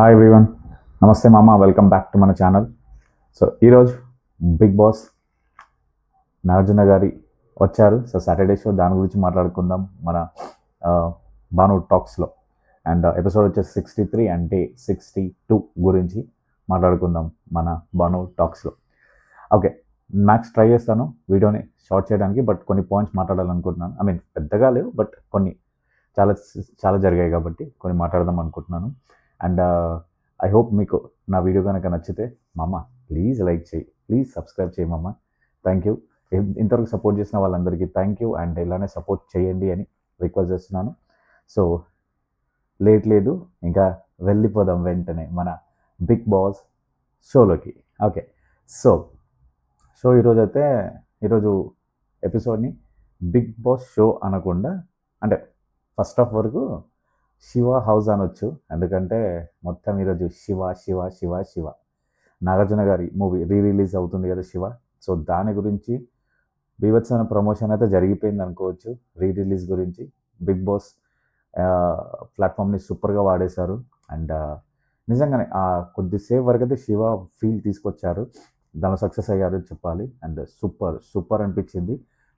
Hi everyone, నమస్తే మామ, welcome back to మన ఛానల్. సో ఈరోజు బిగ్ బాస్ నాగార్జున గారి వచ్చారు. సో సాటర్డే షో, దాని గురించి మాట్లాడుకుందాం మన బాను టాక్స్లో. అండ్ ఎపిసోడ్ వచ్చేసి 63 అండ్ డే 62 గురించి మాట్లాడుకుందాం మన బాను టాక్స్లో. ఓకే, మ్యాక్స్ ట్రై చేస్తాను వీడియోని షార్ట్ చేయడానికి, బట్ కొన్ని పాయింట్స్ మాట్లాడాలనుకుంటున్నాను. ఐ మీన్ పెద్దగా లేవు, బట్ కొన్ని చాలా చాలా జరిగాయి కాబట్టి కొన్ని మాట్లాడదాం అనుకుంటున్నాను. అండ్ ఐ హోప్ మీకు నా వీడియో కనుక నచ్చితే మామ ప్లీజ్ లైక్ చేయి, ప్లీజ్ సబ్స్క్రైబ్ చేయి మామ. Thank you. ఇంతవరకు సపోర్ట్ చేసిన వాళ్ళందరికీ థ్యాంక్ యూ. అండ్ ఇలానే సపోర్ట్ చేయండి అని రిక్వెస్ట్ చేస్తున్నాను. సో లేట్ లేదు, ఇంకా వెళ్ళిపోదాం వెంటనే మన బిగ్ బాస్ షోలోకి. ఓకే, సో ఈరోజు ఎపిసోడ్ని బిగ్ బాస్ షో అనకుండా, అంటే ఫస్ట్ ఆఫ్ వరకు శివ హౌస్ అనొచ్చు. ఎందుకంటే మొత్తం ఈరోజు శివ శివ శివ శివ నాగార్జున గారి మూవీ రిలీజ్ అవుతుంది కదా శివ. సో దాని గురించి బీభత్సమైన ప్రమోషన్ అయితే జరిగిపోయింది అనుకోవచ్చు. రిలీజ్ గురించి బిగ్ బాస్ ప్లాట్ఫామ్ని సూపర్గా వాడేశారు. అండ్ నిజంగానే కొద్దిసేపు వరకు అయితే శివ ఫీల్ తీసుకొచ్చారు, దాని సక్సెస్ అయ్యారు చెప్పాలి. అండ్ సూపర్ అనిపించింది.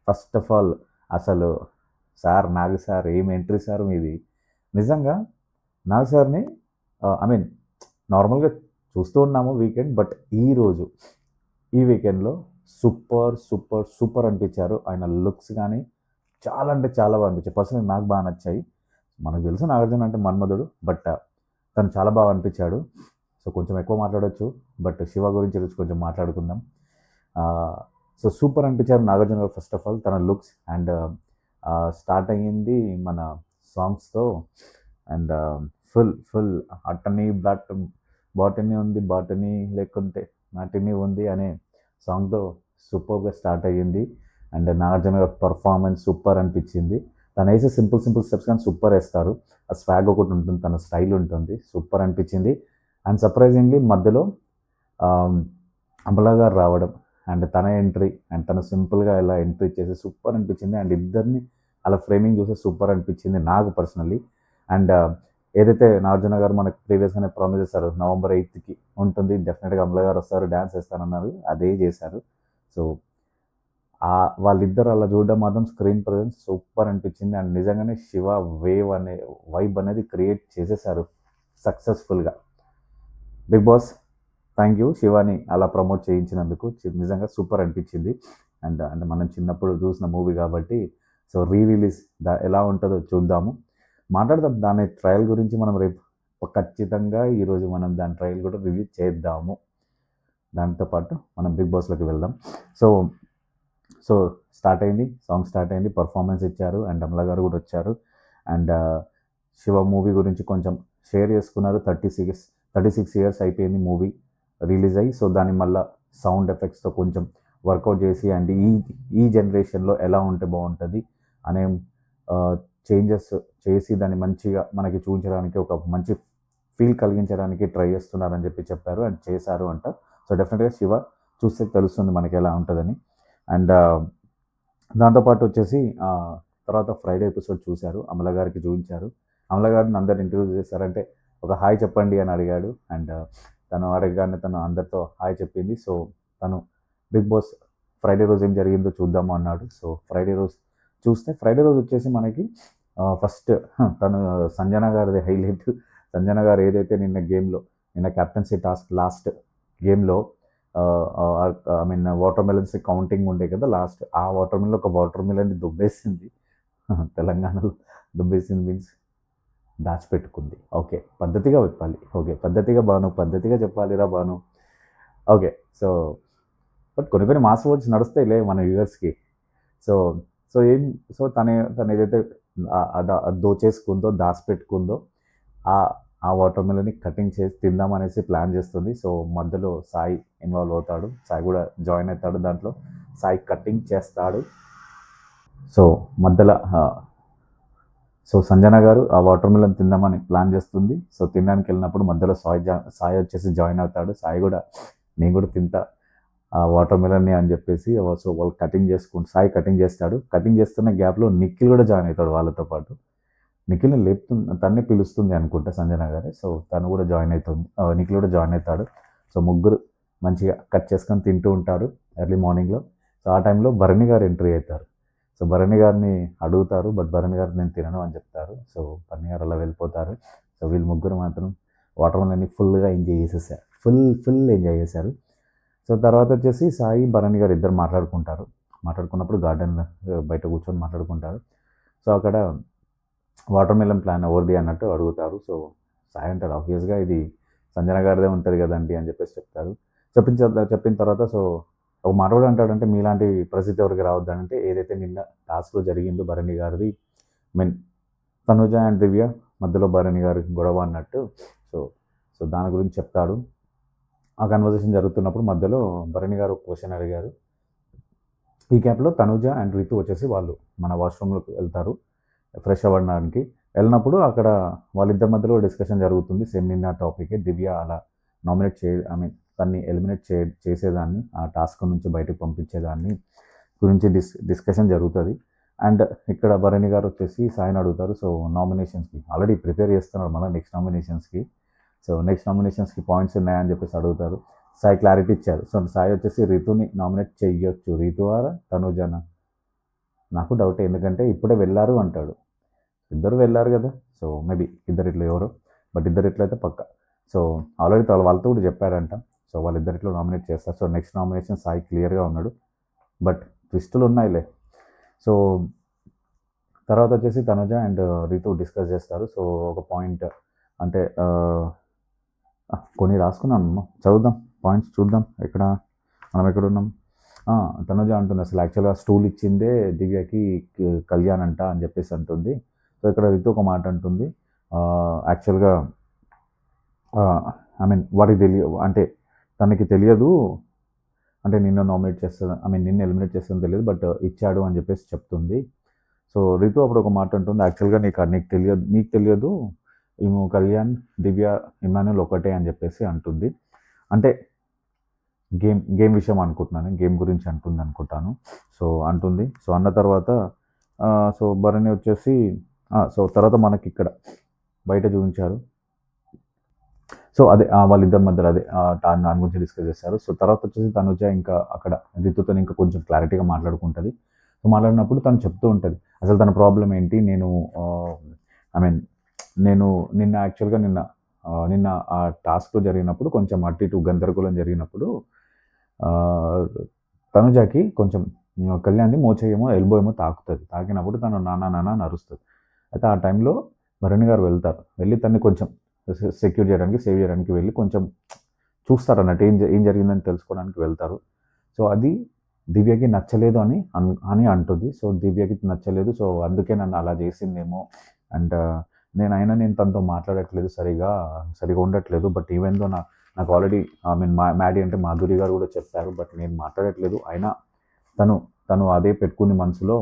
ఫస్ట్ ఆఫ్ ఆల్ అసలు సార్ నాగ్ సార్ ఏం ఎంట్రీ సార్ మీది. నిజంగా నాగ్ సార్ని ఐ మీన్ నార్మల్గా చూస్తూ ఉన్నాము వీకెండ్, బట్ ఈ వీకెండ్లో సూపర్ అనిపించారు. ఆయన లుక్స్ కానీ చాలా అంటే చాలా బాగా అనిపించాయి. పర్సనల్ నాకు బాగా నచ్చాయి. మనకు తెలుసు నాగార్జున అంటే మన్మధుడు, బట్ తను చాలా బాగా అనిపించాడు. సో కొంచెం ఎక్కువ మాట్లాడవచ్చు, బట్ శివ గురించి ఈరోజు కొంచెం మాట్లాడుకుందాం. సో సూపర్ అనిపించారు నాగార్జున గారు. ఫస్ట్ ఆఫ్ ఆల్ తన లుక్స్ అండ్ స్టార్ట్ అయ్యింది మన సాంగ్స్తో. అండ్ ఫుల్ అట్టని బాటనీ ఉంది, బాటనీ లేకుంటే నాటినీ ఉంది అనే సాంగ్తో సూపర్గా స్టార్ట్ అయ్యింది. అండ్ నాగార్జున గారి పర్ఫార్మెన్స్ సూపర్ అనిపించింది. తను వేసే సింపుల్ స్టెప్స్ కానీ సూపర్ వేస్తారు. ఆ స్వాగ్ ఒకటి ఉంటుంది, తన స్టైల్ ఉంటుంది, సూపర్ అనిపించింది. అండ్ సర్ప్రైజింగ్లీ మధ్యలో అమలా గారు రావడం అండ్ తన ఎంట్రీ, అండ్ తను సింపుల్గా ఇలా ఎంట్రీ చేసి సూపర్ అనిపించింది. అండ్ ఇద్దరిని అలా ఫ్రేమింగ్ చూస్తే సూపర్ అనిపించింది నాకు పర్సనల్లీ. అండ్ ఏదైతే నాగార్జున గారు మనకు ప్రీవియస్గానే ప్రామిస్ చేశారు, November 8th ఉంటుంది, డెఫినెట్గా అమలా గారు వస్తారు, డ్యాన్స్ వేస్తారన్నారు, అదే చేశారు. సో వాళ్ళిద్దరు అలా చూడడం మాత్రం స్క్రీన్ ప్రజెన్స్ సూపర్ అనిపించింది. అండ్ నిజంగానే శివ వైబ్ అనేది క్రియేట్ చేసేసారు సక్సెస్ఫుల్గా. Bigg Boss thank you Shivani అలా ప్రమోట్ చేయించినందుకు, నిజంగా సూపర్ అనిపించింది. అండ్ అంటే మనం చిన్నప్పుడు చూసిన మూవీ కాబట్టి సో రిలీజ్ ఎలా ఉంటుందో చూద్దాము, మాట్లాడదాం. దాని ట్రయల్ గురించి మనం రేపు ఖచ్చితంగా ఈరోజు మనం దాని ట్రయల్ కూడా రివ్యూ చేద్దాము. దాంతోపాటు మనం బిగ్ బాస్లోకి వెళ్దాం. సో సాంగ్ స్టార్ట్ అయింది, పర్ఫార్మెన్స్ ఇచ్చారు. అండ్ అమలా గారు కూడా వచ్చారు. అండ్ శివ మూవీ గురించి కొంచెం షేర్ చేసుకున్నారు. 36 years అయిపోయింది మూవీ రిలీజ్ అయ్యి. సో దాన్ని మళ్ళీ సౌండ్ ఎఫెక్ట్స్తో కొంచెం వర్కౌట్ చేసి, అండ్ ఈ జనరేషన్లో ఎలా ఉంటే బాగుంటుంది అనే చేంజెస్ చేసి దాన్ని మంచిగా మనకి చూపించడానికి, ఒక మంచి ఫీల్ కలిగించడానికి ట్రై చేస్తున్నారని చెప్పారు అండ్ చేశారు అంట. సో డెఫినెట్గా శివ చూస్తే తెలుస్తుంది మనకి ఎలా ఉంటుందని. అండ్ దాంతోపాటు వచ్చేసి తర్వాత ఫ్రైడే ఎపిసోడ్ చూశారు, అమల గారికి చూపించారు. అమల గారిని అందరు ఇంటర్వ్యూ చేశారంటే ఒక హాయ్ చెప్పండి అని అడిగాడు. అండ్ తను అడగగానే తను అందరితో హాయ్ చెప్పింది. సో తను బిగ్ బాస్ ఫ్రైడే రోజు ఏం జరిగిందో చూద్దాము అన్నాడు. సో ఫ్రైడే రోజు వచ్చేసి మనకి ఫస్ట్ తను సంజన గారిది హైలైట్. సంజన గారు ఏదైతే నిన్న క్యాప్టెన్సీ టాస్క్ లాస్ట్ గేమ్లో I mean water melons counting ఉండే కదా లాస్ట్, ఆ వాటర్ మిలన్ ఒక వాటర్ మిలన్ని దుబ్బేసింది. తెలంగాణలో దుబ్బేసింది మీన్స్ దాచిపెట్టుకుంది. ఓకే, పద్ధతిగా చెప్పాలి. ఓకే, పద్ధతిగా చెప్పాలిరా బాను. ఓకే, బట్ కొన్ని మాస్ వర్డ్స్ నడుస్తాయిలే మన వ్యూవర్స్కి. సో తను ఏదైతే దోచేసుకుందో, దాచిపెట్టుకుందో ఆ వాటర్ మిలన్ని కటింగ్ చేసి తిందామనేసి ప్లాన్ చేస్తుంది. సో మధ్యలో సాయి ఇన్వాల్వ్ అవుతాడు, సాయి కూడా జాయిన్ అవుతాడు దాంట్లో. సాయి కటింగ్ చేస్తాడు. సో మధ్యలో సంజన గారు ఆ వాటర్ మిలన్ తిందామని ప్లాన్ చేస్తుంది. సో తినడానికి వెళ్ళినప్పుడు మధ్యలో సాయి వచ్చేసి జాయిన్ అవుతాడు. సాయి కూడా నేను కూడా తింటా ఆ వాటర్ మిలన్ని అని చెప్పేసి, సో వాళ్ళు సాయి కటింగ్ చేస్తాడు. కటింగ్ చేస్తున్న గ్యాప్లో నిఖిల్ కూడా జాయిన్ అవుతాడు వాళ్ళతో పాటు. నిఖిల్ని లేపుతుంది, తన్నే పిలుస్తుంది అనుకుంటా సంజన గారే. సో తను కూడా జాయిన్ అవుతుంది, నిఖిల్ కూడా జాయిన్ అవుతాడు. సో ముగ్గురు మంచిగా కట్ చేసుకొని తింటూ ఉంటారు ఎర్లీ మార్నింగ్లో. సో ఆ టైంలో భరణి గారు ఎంట్రీ అవుతారు. సో భరణి గారిని అడుగుతారు, బట్ భరణి గారు నేను తినను అని చెప్తారు. సో భరణి గారు అలా వెళ్ళిపోతారు. సో వీళ్ళు ముగ్గురు మాత్రం వాటర్ మెలన్ని ఫుల్గా ఎంజాయ్ చేసేసారు, ఫుల్ ఎంజాయ్ చేశారు. సో తర్వాత వచ్చేసి సాయి భరణి గారు ఇద్దరు మాట్లాడుకుంటారు. మాట్లాడుకున్నప్పుడు గార్డెన్లో బయట కూర్చొని మాట్లాడుకుంటారు. సో అక్కడ వాటర్ మిలన్ ప్లాన్ ఎవరిది అన్నట్టు అడుగుతారు. సో సాయి అంటారు, ఆబ్వియస్గా ఇది సంజన గారిదే ఉంటుంది కదండి అని చెప్పేసి చెప్తారు. చెప్పిన తర్వాత సో ఒక మాట కూడా అంటాడంటే, మీలాంటి పరిస్థితి ఎవరికి రావద్దంటే, ఏదైతే నిన్న టాస్క్లో జరిగిందో భరణి గారిది, మీన్ తనుజ అండ్ దివ్య మధ్యలో భరణి గారి గొడవ అన్నట్టు. సో సో దాని గురించి చెప్తాడు. ఆ కన్వర్జేషన్ జరుగుతున్నప్పుడు మధ్యలో భరణి గారు ఒక క్వశ్చన్ అడిగారు. ఈ గ్యాప్లో తనుజ అండ్ రితు వచ్చేసి వాళ్ళు మన వాష్రూమ్లోకి వెళ్తారు ఫ్రెష్ అవ్వడానికి. వెళ్ళినప్పుడు అక్కడ వాళ్ళిద్దరి మధ్యలో డిస్కషన్ జరుగుతుంది. సేమ్ నిన్న టాపికే, దివ్య అలా నామినేట్ తన్ని ఎలిమినేట్ చేసేదాన్ని, ఆ టాస్క్ నుంచి బయటకు పంపించేదాన్ని గురించి డిస్కషన్ జరుగుతుంది. అండ్ ఇక్కడ భరణి గారు వచ్చేసి సాయిని అడుగుతారు. సో నామినేషన్స్కి ఆల్రెడీ ప్రిపేర్ చేస్తున్నారు మళ్ళీ నెక్స్ట్ నామినేషన్స్కి. సో నెక్స్ట్ నామినేషన్స్కి పాయింట్స్ ఉన్నాయని చెప్పేసి అడుగుతారు. సాయి క్లారిటీ ఇచ్చారు. సో సాయి వచ్చేసి రితుని నామినేట్ చెయ్యొచ్చు, రితు ఆరా తనుజన. నాకు డౌట్, ఎందుకంటే ఇప్పుడే వెళ్ళారు అంటాడు. ఇద్దరు వెళ్ళారు కదా, సో మేబీ ఇద్దరిట్లో ఎవరో, బట్ ఇద్దరిట్లో అయితే పక్క. సో ఆల్రెడీ వాళ్ళతో కూడా చెప్పారంట. సో వాళ్ళిద్దరిట్లో నామినేట్ చేస్తారు. సో నెక్స్ట్ నామినేషన్ సాయి క్లియర్గా ఉన్నాడు, బట్ ట్విస్టులు ఉన్నాయిలే. సో తర్వాత వచ్చేసి తనుజ అండ్ రితు డిస్కస్ చేస్తారు. సో ఒక పాయింట్ అంటే కొన్ని రాసుకున్నాను, చదువుదాం పాయింట్స్, చూద్దాం ఎక్కడ మనం ఎక్కడున్నాం. తనుజ అంటుంది, అసలు యాక్చువల్గా స్టూల్ ఇచ్చిందే దివ్యకి కళ్యాణ్ అంట అని చెప్పేసి అంటుంది. సో ఇక్కడ రితు ఒక మాట అంటుంది, యాక్చువల్గా వాడికి అంటే తనకి తెలియదు, అంటే నిన్ను నామినేట్ చేస్తుంది, నిన్ను ఎలిమినేట్ చేస్తుందని తెలియదు, బట్ ఇచ్చాడు అని చెప్పేసి చెప్తుంది. సో రితు అప్పుడు ఒక మాట ఉంటుంది, యాక్చువల్గా నీకు తెలియదు ఏమో కళ్యాణ్, దివ్య, ఇమానుయల్ ఒకటే అని చెప్పేసి అంటుంది. అంటే గేమ్ విషయం అనుకుంటున్నాను, గేమ్ గురించి అంటుంది అనుకుంటాను. సో అంటుంది. సో అన్న తర్వాత సో భరణి వచ్చేసి సో తర్వాత మనకి ఇక్కడ బయట చూపించారు. సో అదే వాళ్ళిద్దరి మధ్యలో అదే దాని గురించి డిస్కస్ చేస్తారు. సో తర్వాత వచ్చేసి తనుజ ఇంకా అక్కడ రితుతో ఇంకా కొంచెం క్లారిటీగా మాట్లాడుకుంటుంది. సో మాట్లాడినప్పుడు తను చెప్తూ ఉంటుంది అసలు తన ప్రాబ్లం ఏంటి. నేను నిన్న యాక్చువల్గా నిన్న ఆ టాస్క్లో జరిగినప్పుడు కొంచెం అటు ఇటు గందరగోళం జరిగినప్పుడు తనుజకి కొంచెం కళ్యాణ్ది మోచేయేమో ఎల్బో ఏమో తాకినప్పుడు తను నాన్న నరుస్తుంది. అయితే ఆ టైంలో భరణి గారు వెళ్ళి తన్ని కొంచెం సేవ్ చేయడానికి వెళ్ళి కొంచెం చూస్తారు అన్నట్టు ఏం జరిగిందని తెలుసుకోవడానికి వెళ్తారు. సో అది దివ్యకి నచ్చలేదు అని అంటుంది. సో దివ్యకి నచ్చలేదు, సో అందుకే నన్ను అలా చేసిందేమో. అండ్ నేను తనతో మాట్లాడట్లేదు, సరిగా ఉండట్లేదు. బట్ ఈవెన్ దో నాకు ఆల్రెడీ మ్యాడీ అంటే మాధురి గారు కూడా చెప్పారు, బట్ నేను మాట్లాడట్లేదు. అయినా తను అదే పెట్టుకుంది మనసులో.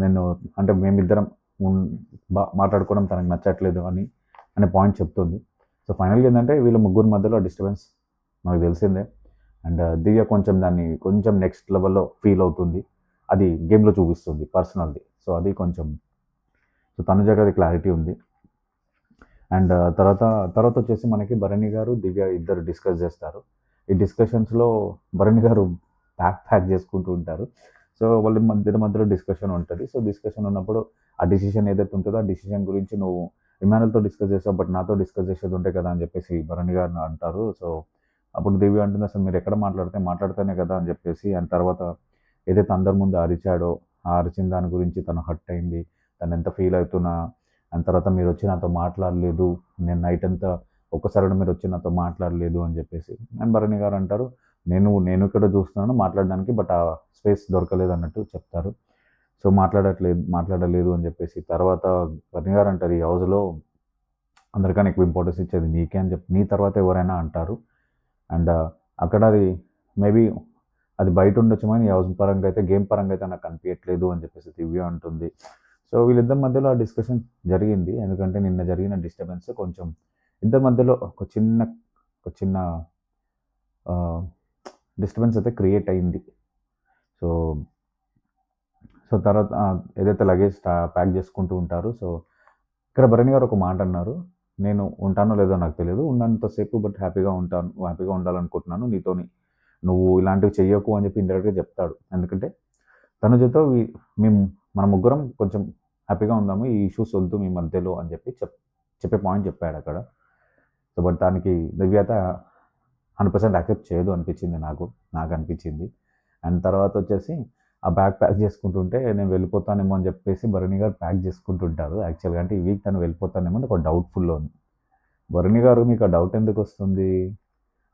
నేను అంటే మేమిద్దరం మాట్లాడుకోవడం తనకు నచ్చట్లేదు అనే పాయింట్ చెప్తుంది. సో ఫైనల్గా ఏంటంటే వీళ్ళ ముగ్గురు మధ్యలో డిస్టర్బెన్స్ మనకు తెలిసిందే. అండ్ దివ్య కొంచెం నెక్స్ట్ లెవెల్లో ఫీల్ అవుతుంది, అది గేమ్లో చూపిస్తుంది పర్సనల్ది. సో అది కొంచెం సో తనుజకి అది క్లారిటీ ఉంది. అండ్ తర్వాత వచ్చేసి మనకి భరణి గారు దివ్య ఇద్దరు డిస్కస్ చేస్తారు. ఈ డిస్కషన్స్లో భరణి గారు ప్యాక్ చేసుకుంటూ ఉంటారు. సో వాళ్ళ మధ్యలో డిస్కషన్ ఉంటుంది. సో డిస్కషన్ ఉన్నప్పుడు ఆ డిసిషన్ ఏదైతే ఉంటుందో ఆ డిసిషన్ గురించి నువ్వు ఇమానుయల్తో డిస్కస్ చేసావు, బట్ నాతో డిస్కస్ చేసేది ఉంటే కదా అని చెప్పేసి భరణి గారు అంటారు. సో అప్పుడు దివ్య అంటుంది, అసలు మీరు ఎక్కడ మాట్లాడితేనే కదా అని చెప్పేసి. అండ్ తర్వాత ఏదైతే అందరి ముందు అరిచాడో ఆ అరిచిన దాని గురించి తను హర్ట్ అయింది, తను ఎంత ఫీల్ అవుతున్నా. అండ్ తర్వాత మీరు వచ్చి నాతో మాట్లాడలేదు, నేను నైట్ అంతా ఒక్కసారి మీరు వచ్చి నాతో మాట్లాడలేదు అని చెప్పేసి. అండ్ భరణి గారు అంటారు, నేను ఇక్కడ చూస్తున్నాను మాట్లాడడానికి, బట్ ఆ స్పేస్ దొరకలేదు అన్నట్టు చెప్తారు. సో మాట్లాడలేదు అని చెప్పేసి. తర్వాత భరణి గారు అంటారు, ఈ హౌస్లో అందరికన్నా ఎక్కువ ఇంపార్టెన్స్ ఇచ్చేది నీకే అని నీ తర్వాత ఎవరైనా అంటారు. అండ్ అక్కడ అది మేబీ అది బయట ఉండొచ్చు, కానీ హౌస్ పరంగా అయితే గేమ్ పరంగా అయితే నాకు కనిపించట్లేదు అని చెప్పేసి దివ్య అంటుంది. సో వీళ్ళిద్దరి మధ్యలో ఆ డిస్కషన్ జరిగింది, ఎందుకంటే నిన్న జరిగిన డిస్టర్బెన్స్ కొంచెం ఇద్దరి మధ్యలో ఒక చిన్న డిస్టర్బెన్స్ అయితే క్రియేట్ అయింది. సో తర్వాత ఏదైతే లగేజ్ ప్యాక్ చేసుకుంటూ ఉంటారు. సో ఇక్కడ భరణి గారు ఒక మాట అన్నారు. నేను ఉంటానో లేదో నాకు తెలియదు. ఉన్నంతసేపు బట్ హ్యాపీగా ఉండాలనుకుంటున్నాను నీతోని. నువ్వు ఇలాంటివి చెయ్యకు అని చెప్పి ఇండైరెక్ట్‌గా చెప్తాడు. ఎందుకంటే తనుజతో మేము మన ముగ్గురం కొంచెం హ్యాపీగా ఉందాము. ఈ ఇష్యూస్ వద్దు మీ మధ్యలో అని చెప్పి చెప్పే పాయింట్ చెప్పాడక్కడ. సో, బట్ దానికి దివ్యత 100% యాక్సెప్ట్ చేయదు అనిపించింది నాకనిపించింది. అండ్ తర్వాత వచ్చేసి ఆ బ్యాగ్ ప్యాక్ చేసుకుంటుంటే నేను వెళ్ళిపోతానేమో అని చెప్పేసి భరణి గారు ప్యాక్ చేసుకుంటుంటారు. యాక్చువల్‌గా అంటే ఈ వీక్ తను వెళ్ళిపోతానేమో అని ఒక డౌట్‌ఫుల్‌లో ఉంది. భరణి గారు మీకు ఆ డౌట్ ఎందుకొస్తుంది?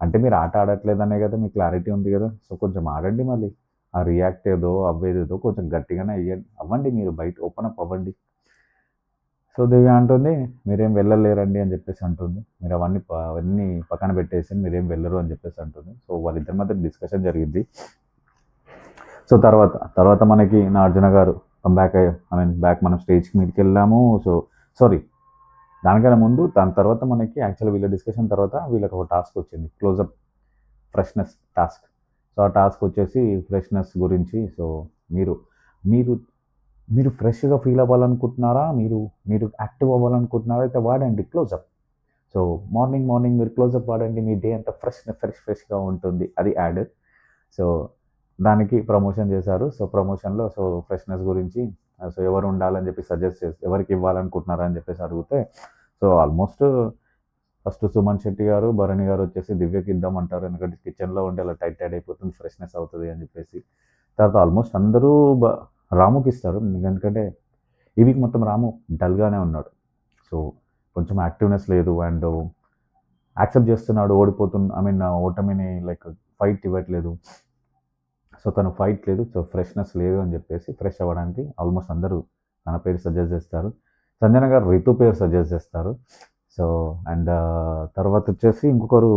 అంటే మీరు ఆట ఆడట్లేదనే కదా మీకు క్లారిటీ ఉంది కదా! సో, కొంచెం ఆడండి మళ్ళీ. ఆ రియాక్ట్ ఏదో అవ్వేదేదో కొంచెం గట్టిగానే అవ్వండి మీరు బయట ఓపెన్ అప్ అవ్వండి. సో, దివ్య అంటుంది, "మీరేం వెళ్ళలేరండి" అని చెప్పేసి అంటుంది. "మీరు అవన్నీ పక్కన పెట్టేసి మీరేం వెళ్ళరు" అని చెప్పేసి అంటుంది. సో, వాళ్ళిద్దరి మధ్య డిస్కషన్ జరిగిద్ది. సో, తర్వాత మనకి నాగార్జున గారు బ్యాక్ మనం స్టేజ్‌కి మీదకెళ్ళాము. సో, సారీ దానికన్నా ముందు దాని తర్వాత మనకి యాక్చువల్‌గా వీళ్ళ డిస్కషన్ తర్వాత వీళ్ళకి ఒక టాస్క్ వచ్చింది. Closeup freshness task. సో, ఆ టాస్క్ వచ్చేసి ఫ్రెష్‌నెస్ గురించి. సో, మీరు మీరు మీరు ఫ్రెష్‌గా ఫీల్ అవ్వాలనుకుంటున్నారా? మీరు యాక్టివ్ అవ్వాలనుకుంటున్నారా? అయితే వాడండి క్లోజప్. సో, మార్నింగ్ మీరు క్లోజప్ వాడండి. మీ డే అంతా ఫ్రెష్‌గా ఉంటుంది. అది యాడ్. సో, దానికి ప్రమోషన్ చేశారు. సో, ప్రమోషన్‌లో ఫ్రెష్‌నెస్ గురించి సో, ఎవరు ఉండాలని చెప్పి సజెస్ట్ చేసి ఎవరికి ఇవ్వాలనుకుంటున్నారా అని చెప్పేసి అడిగితే so, almost first Suman Shetty గారు, భరణి గారు వచ్చేసి దివ్యకి ఇద్దామంటారు. ఎందుకంటే కిచెన్‌లో ఉండి అలా టైట్ అయిపోతుంది. ఫ్రెష్‌నెస్ అవుతది అని చెప్పేసి. తర్వాత ఆల్మోస్ట్ అందరూ రాముకి ఇస్తారు. ఎందుకంటే ఈ వీక్ మొత్తం రాము డల్‌గానే ఉన్నాడు. సో, కొంచెం యాక్టివ్‌నెస్ లేదు. అండ్ యాక్సెప్ట్ చేస్తున్నాడు ఓటమిని లైక్ ఫైట్ ఇవ్వట్లేదు. సో, తను ఫైట్ లేదు. సో, ఫ్రెష్‌నెస్ లేదు అని చెప్పేసి ఫ్రెష్ అవ్వడానికి ఆల్మోస్ట్ అందరూ తన పేరు సజెస్ట్ చేస్తారు. సంజన గారు రితు పేరు సజెస్ట్ చేస్తారు. సో, అండ్ తర్వాత వచ్చేసి ఇంకొకరు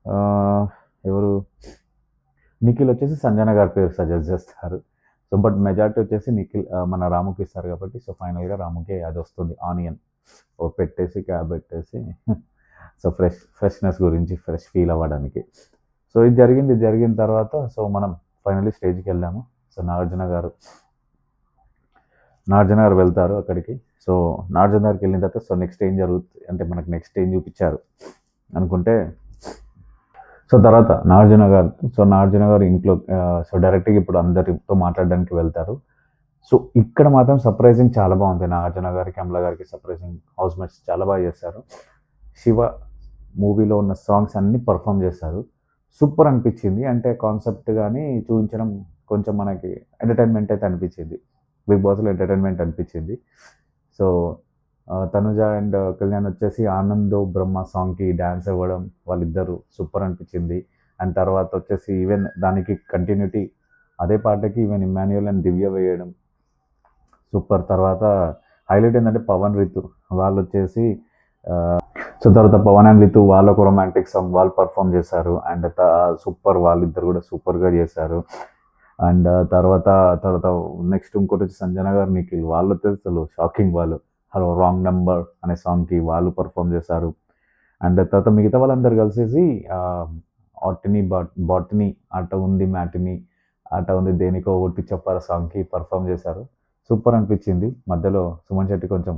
ఆహ్, ఎవరు నిఖిల్ వచ్చేసి సంజన గారి పేరు సజెస్ట్ చేస్తారు. సో, బట్ మెజారిటీ వచ్చేసి నిఖిల్ మన రాముకి ఇస్తారు కాబట్టి సో, ఫైనల్‌గా రాముకే అది వస్తుంది ఆనియన్. పెట్టేసి క్యాప్ పెట్టేసి సో, ఫ్రెష్‌నెస్ గురించి ఫ్రెష్ ఫీల్ అవ్వడానికి. సో, ఇది జరిగిన తర్వాత సో, మనం ఫైనల్లీ స్టేజ్‌కెళ్ళాము. సో, నాగార్జున గారు వెళ్తారు అక్కడికి. సో, నాగార్జున గారికి వెళ్ళిన తర్వాత సో, నెక్స్ట్ ఏం జరుగుతుంది అంటే మనకు నెక్స్ట్ ఏం చూపించారు అనుకుంటే సో, తర్వాత నాగార్జున గారు ఇంట్లో సో, డైరెక్ట్‌గా ఇప్పుడు అందరితో మాట్లాడడానికి వెళ్తారు. సో, ఇక్కడ మాత్రం సర్ప్రైజింగ్ చాలా బాగుంది. నాగార్జున గారికి, అమల గారికి సర్ప్రైజింగ్ హౌస్‌మేట్స్ చాలా బాగా చేశారు. శివ మూవీలో ఉన్న సాంగ్స్ అన్నీ పెర్ఫార్మ్ చేశారు. సూపర్ అనిపించింది. అంటే కాన్సెప్ట్ గాని చూయించడం కొంచెం మనకి ఎంటర్‌టైన్‌మెంట్ అయితే అనిపించింది. 'బిగ్ బాస్‌లో' ఎంటర్‌టైన్‌మెంట్ అనిపించింది. సో, తనుజ అండ్ కళ్యాణ్ వచ్చేసి 'ఆనందో బ్రహ్మ' సాంగ్‌కి డాన్స్ ఇవ్వడం వాళ్ళిద్దరూ సూపర్ అనిపించింది. అండ్ తర్వాత వచ్చేసి ఈవెన్ దానికి కంటిన్యూటీ అదే పాటకి ఈవెన్ ఇమ్మాన్యుయల్ అండ్ దివ్య వేయడం సూపర్. తర్వాత హైలైట్ ఏంటంటే పవన్, రితు వాళ్ళొచ్చేసి సో, తర్వాత పవన్ అండ్ రితు వాళ్ళొక రొమాంటిక్ సాంగ్ వాళ్ళు పెర్ఫార్మ్ చేశారు. అండ్ సూపర్ వాళ్ళిద్దరు కూడా సూపర్‌గా చేశారు. అండ్ తర్వాత నెక్స్ట్ ఇంకోటి వచ్చి సంజన గారు, నిఖిల్ వాళ్ళైతే అసలు షాకింగ్ వాళ్ళు. 'హలో రాంగ్ నంబర్' అనే సాంగ్‌కి వాళ్ళు పెర్ఫార్మ్ చేశారు. అండ్ తర్వాత మిగతా వాళ్ళందరూ కలిసేసి బాటనీ ఆట ఉంది మ్యాటినీ ఆట ఉంది దేనికో ఒట్టి చెప్పారా సాంగ్‌కి పెర్ఫార్మ్ చేశారు. సూపర్ అనిపించింది. మధ్యలో సుమన్ శెట్టి కొంచెం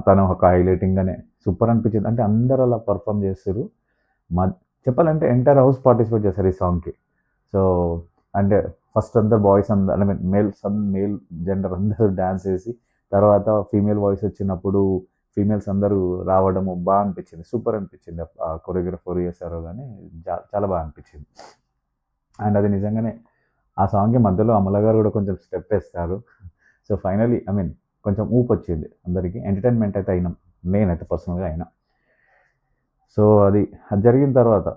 తను ఒక హైలైటింగ్‌గానే సూపర్ అనిపించింది. అంటే అందరూ అలా పెర్ఫార్మ్ చేసిర్రు. చెప్పాలంటే ఎంటైర్ హౌస్ పార్టిసిపేట్ చేశారు ఈ సాంగ్‌కి. సో, అంటే ఫస్ట్ అందరు boys I mean male gender అందరూ డాన్స్ ఏసి, తర్వాత ఫీమేల్ వాయిస్ వచ్చినప్పుడు ఫీమేల్స్ అందరూ రావడము అనిపించింది. సూపర్ అనిపించింది. కొరియోగ్రాఫర్ చేశారో గానీ చాలా బాగా అనిపించింది. అండ్ అది నిజంగానే ఆ సాంగ్‌కి మధ్యలో అమల గారు కూడా కొంచెం స్టెప్ ఏస్తారు. సో, ఫైనల్లీ కొంచెం ఊపొచ్చింది అందరికి. ఎంటర్‌టైన్‌మెంట్ అయితే అయినాం. నేనైతే పర్సనల్‌గా అయినా. సో, అది జరిగిన తర్వాత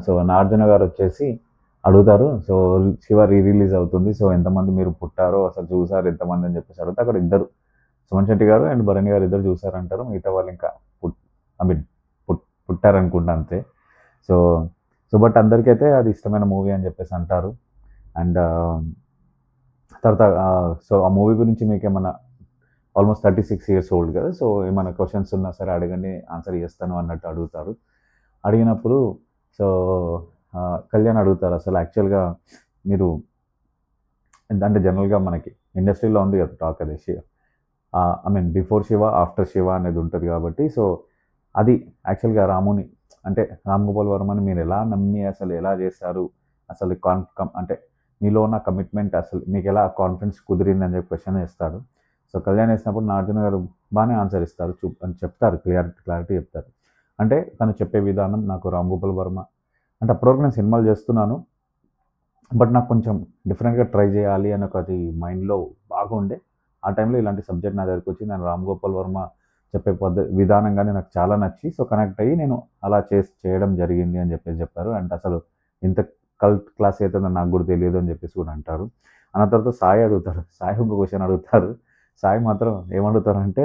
సో, నాగార్జున గారు వచ్చేసి అడుగుతారు. సో, శివ రిలీజ్ అవుతుంది. సో, ఎంతమంది మీరు పుట్టారో అసలు చూసారు ఎంతమంది అని చెప్పేసి అడిగితే అక్కడ ఇద్దరు సుమన్ శెట్టి గారు అండ్ భరణి గారు ఇద్దరు చూసారంటారు. మిగతా వాళ్ళు ఇంకా పుట్ ఐ మీన్ పుట్టారనుకుంటా అంతే. సో, బట్ అందరికైతే అది ఇష్టమైన మూవీ అని చెప్పేసి అంటారు. అండ్ తర్వాత సో, ఆ మూవీ గురించి మీకేమన్నా ఆల్మోస్ట్ 36 ఇయర్స్ ఓల్డ్ కదా! సో, ఏమైనా క్వెషన్స్ ఉన్నా సరే అడగండి ఆన్సర్ చేస్తాను అన్నట్టు అడుగుతారు. అడిగినప్పుడు సో, కళ్యాణ్ అడుగుతారు అసలు యాక్చువల్‌గా మీరు అంటే జనరల్గా మనకి ఇండస్ట్రీలో ఉంది కదా టాక్ అది I mean before Shiva after Shiva అనేది ఉంటుంది కాబట్టి సో అది యాక్చువల్గా రాముని అంటే రామ్ గోపాల్ వర్మని మీరు ఎలా నమ్మి అసలు ఎలా చేశారు అసలు అంటే మీలో ఉన్న కమిట్మెంట్ అసలు మీకు ఎలా కాన్ఫిడెన్స్ కుదిరింది అని చెప్పి క్వశ్చన్ వేస్తాడు. సో కళ్యాణ్ వేసినప్పుడు నాగార్జున గారు బాగానే ఆన్సర్ ఇస్తారు, అని చెప్తారు, క్లారిటీ చెప్తారు. అంటే తను చెప్పే విధానం నాకు రామ్ గోపాల్ వర్మ అంటే అప్పటివరకు నేను సినిమాలు చేస్తున్నాను, బట్ నాకు కొంచెం డిఫరెంట్గా ట్రై చేయాలి అని ఒకటి మైండ్లో బాగా ఉండే. ఆ టైంలో ఇలాంటి సబ్జెక్ట్ నా దగ్గరికి వచ్చి నేను రామ్ గోపాల్ వర్మ చెప్పే విధానంగానే నాకు చాలా నచ్చి సో కనెక్ట్ అయ్యి నేను అలా చేయడం జరిగింది అని చెప్పేసి చెప్పారు. అండ్ అసలు ఇంత కల్ట్ క్లాస్ అవుతుందో నాకు కూడా తెలియదు అని చెప్పేసి కూడా అంటారు. అన్న తర్వాత సాయి అడుగుతారు, సాయి ఇంకో క్వశ్చన్ అడుగుతారు. సాయి మాత్రం ఏమడుగుతారంటే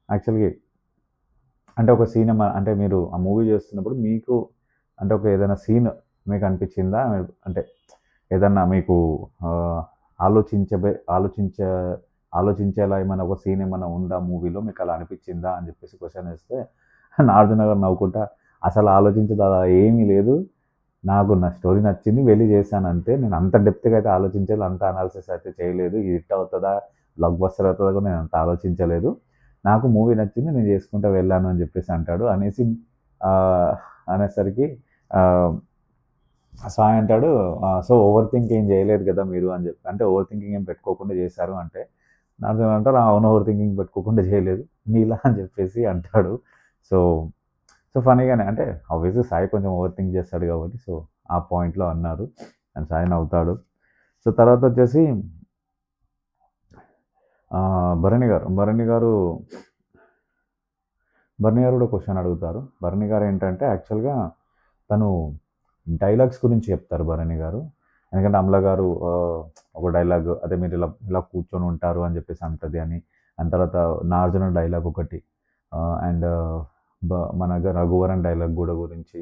యాక్చువల్గా అంటే ఒక సీన్ అంటే మీరు ఆ మూవీ చేస్తున్నప్పుడు మీకు అంటే ఒక ఏదైనా సీన్ మీకు అనిపించిందా, అంటే ఏదన్నా మీకు ఆలోచించేలా ఏమైనా ఒక సీన్ ఏమైనా ఉందా మూవీలో మీకు అలా అనిపించిందా అని చెప్పేసి క్వశ్చన్ వేస్తే నాగార్జున గారు నవ్వుకుంటా అసలు ఆలోచించదు అలా ఏమీ లేదు, నాకు నా స్టోరీ నచ్చింది వెళ్ళి చేశాను అంతే, నేను అంత డెప్త్గా అయితే ఆలోచించాలి, అంత అనాలిసిస్ అయితే చేయలేదు, హిట్ అవుతుందా బ్లాక్ బస్టర్ అవుతుందా కూడా నేను అంత ఆలోచించలేదు, నాకు మూవీ నచ్చింది నేను చేసుకుంటూ వెళ్ళాను అని చెప్పేసి అంటాడు. అనేసరికి సాయి అంటాడు, సో ఓవర్ థింక్ ఏం చేయలేదు కదా మీరు అని చెప్పి, అంటే ఓవర్ థింకింగ్ ఏం పెట్టుకోకుండా చేశారు అంటే నార్జున అంటారు అవును ఓవర్ థింకింగ్ పెట్టుకోకుండా చేయలేదు నీలా అని చెప్పేసి అంటాడు. సో సో ఫనీగానే అంటే ఆబ్వియస్లీ సాయి కొంచెం ఓవర్ థింక్ చేస్తాడు కాబట్టి సో ఆ పాయింట్లో అన్నారు అండ్ సాయి నవ్వుతాడు. సో తర్వాత వచ్చేసి భరణి గారు కూడా క్వశ్చన్ అడుగుతారు. భరణి గారు ఏంటంటే యాక్చువల్గా తను డైలాగ్స్ గురించి చెప్తారు భరణి గారు. ఎందుకంటే అమల గారు ఒక డైలాగ్ అదే మీరు ఇలా ఇలా కూర్చొని ఉంటారు అని చెప్పేసి అంటది అని, అండ్ తర్వాత నాగార్జున డైలాగ్ ఒకటి, అండ్ మన రఘువరన్ డైలాగ్ కూడా గురించి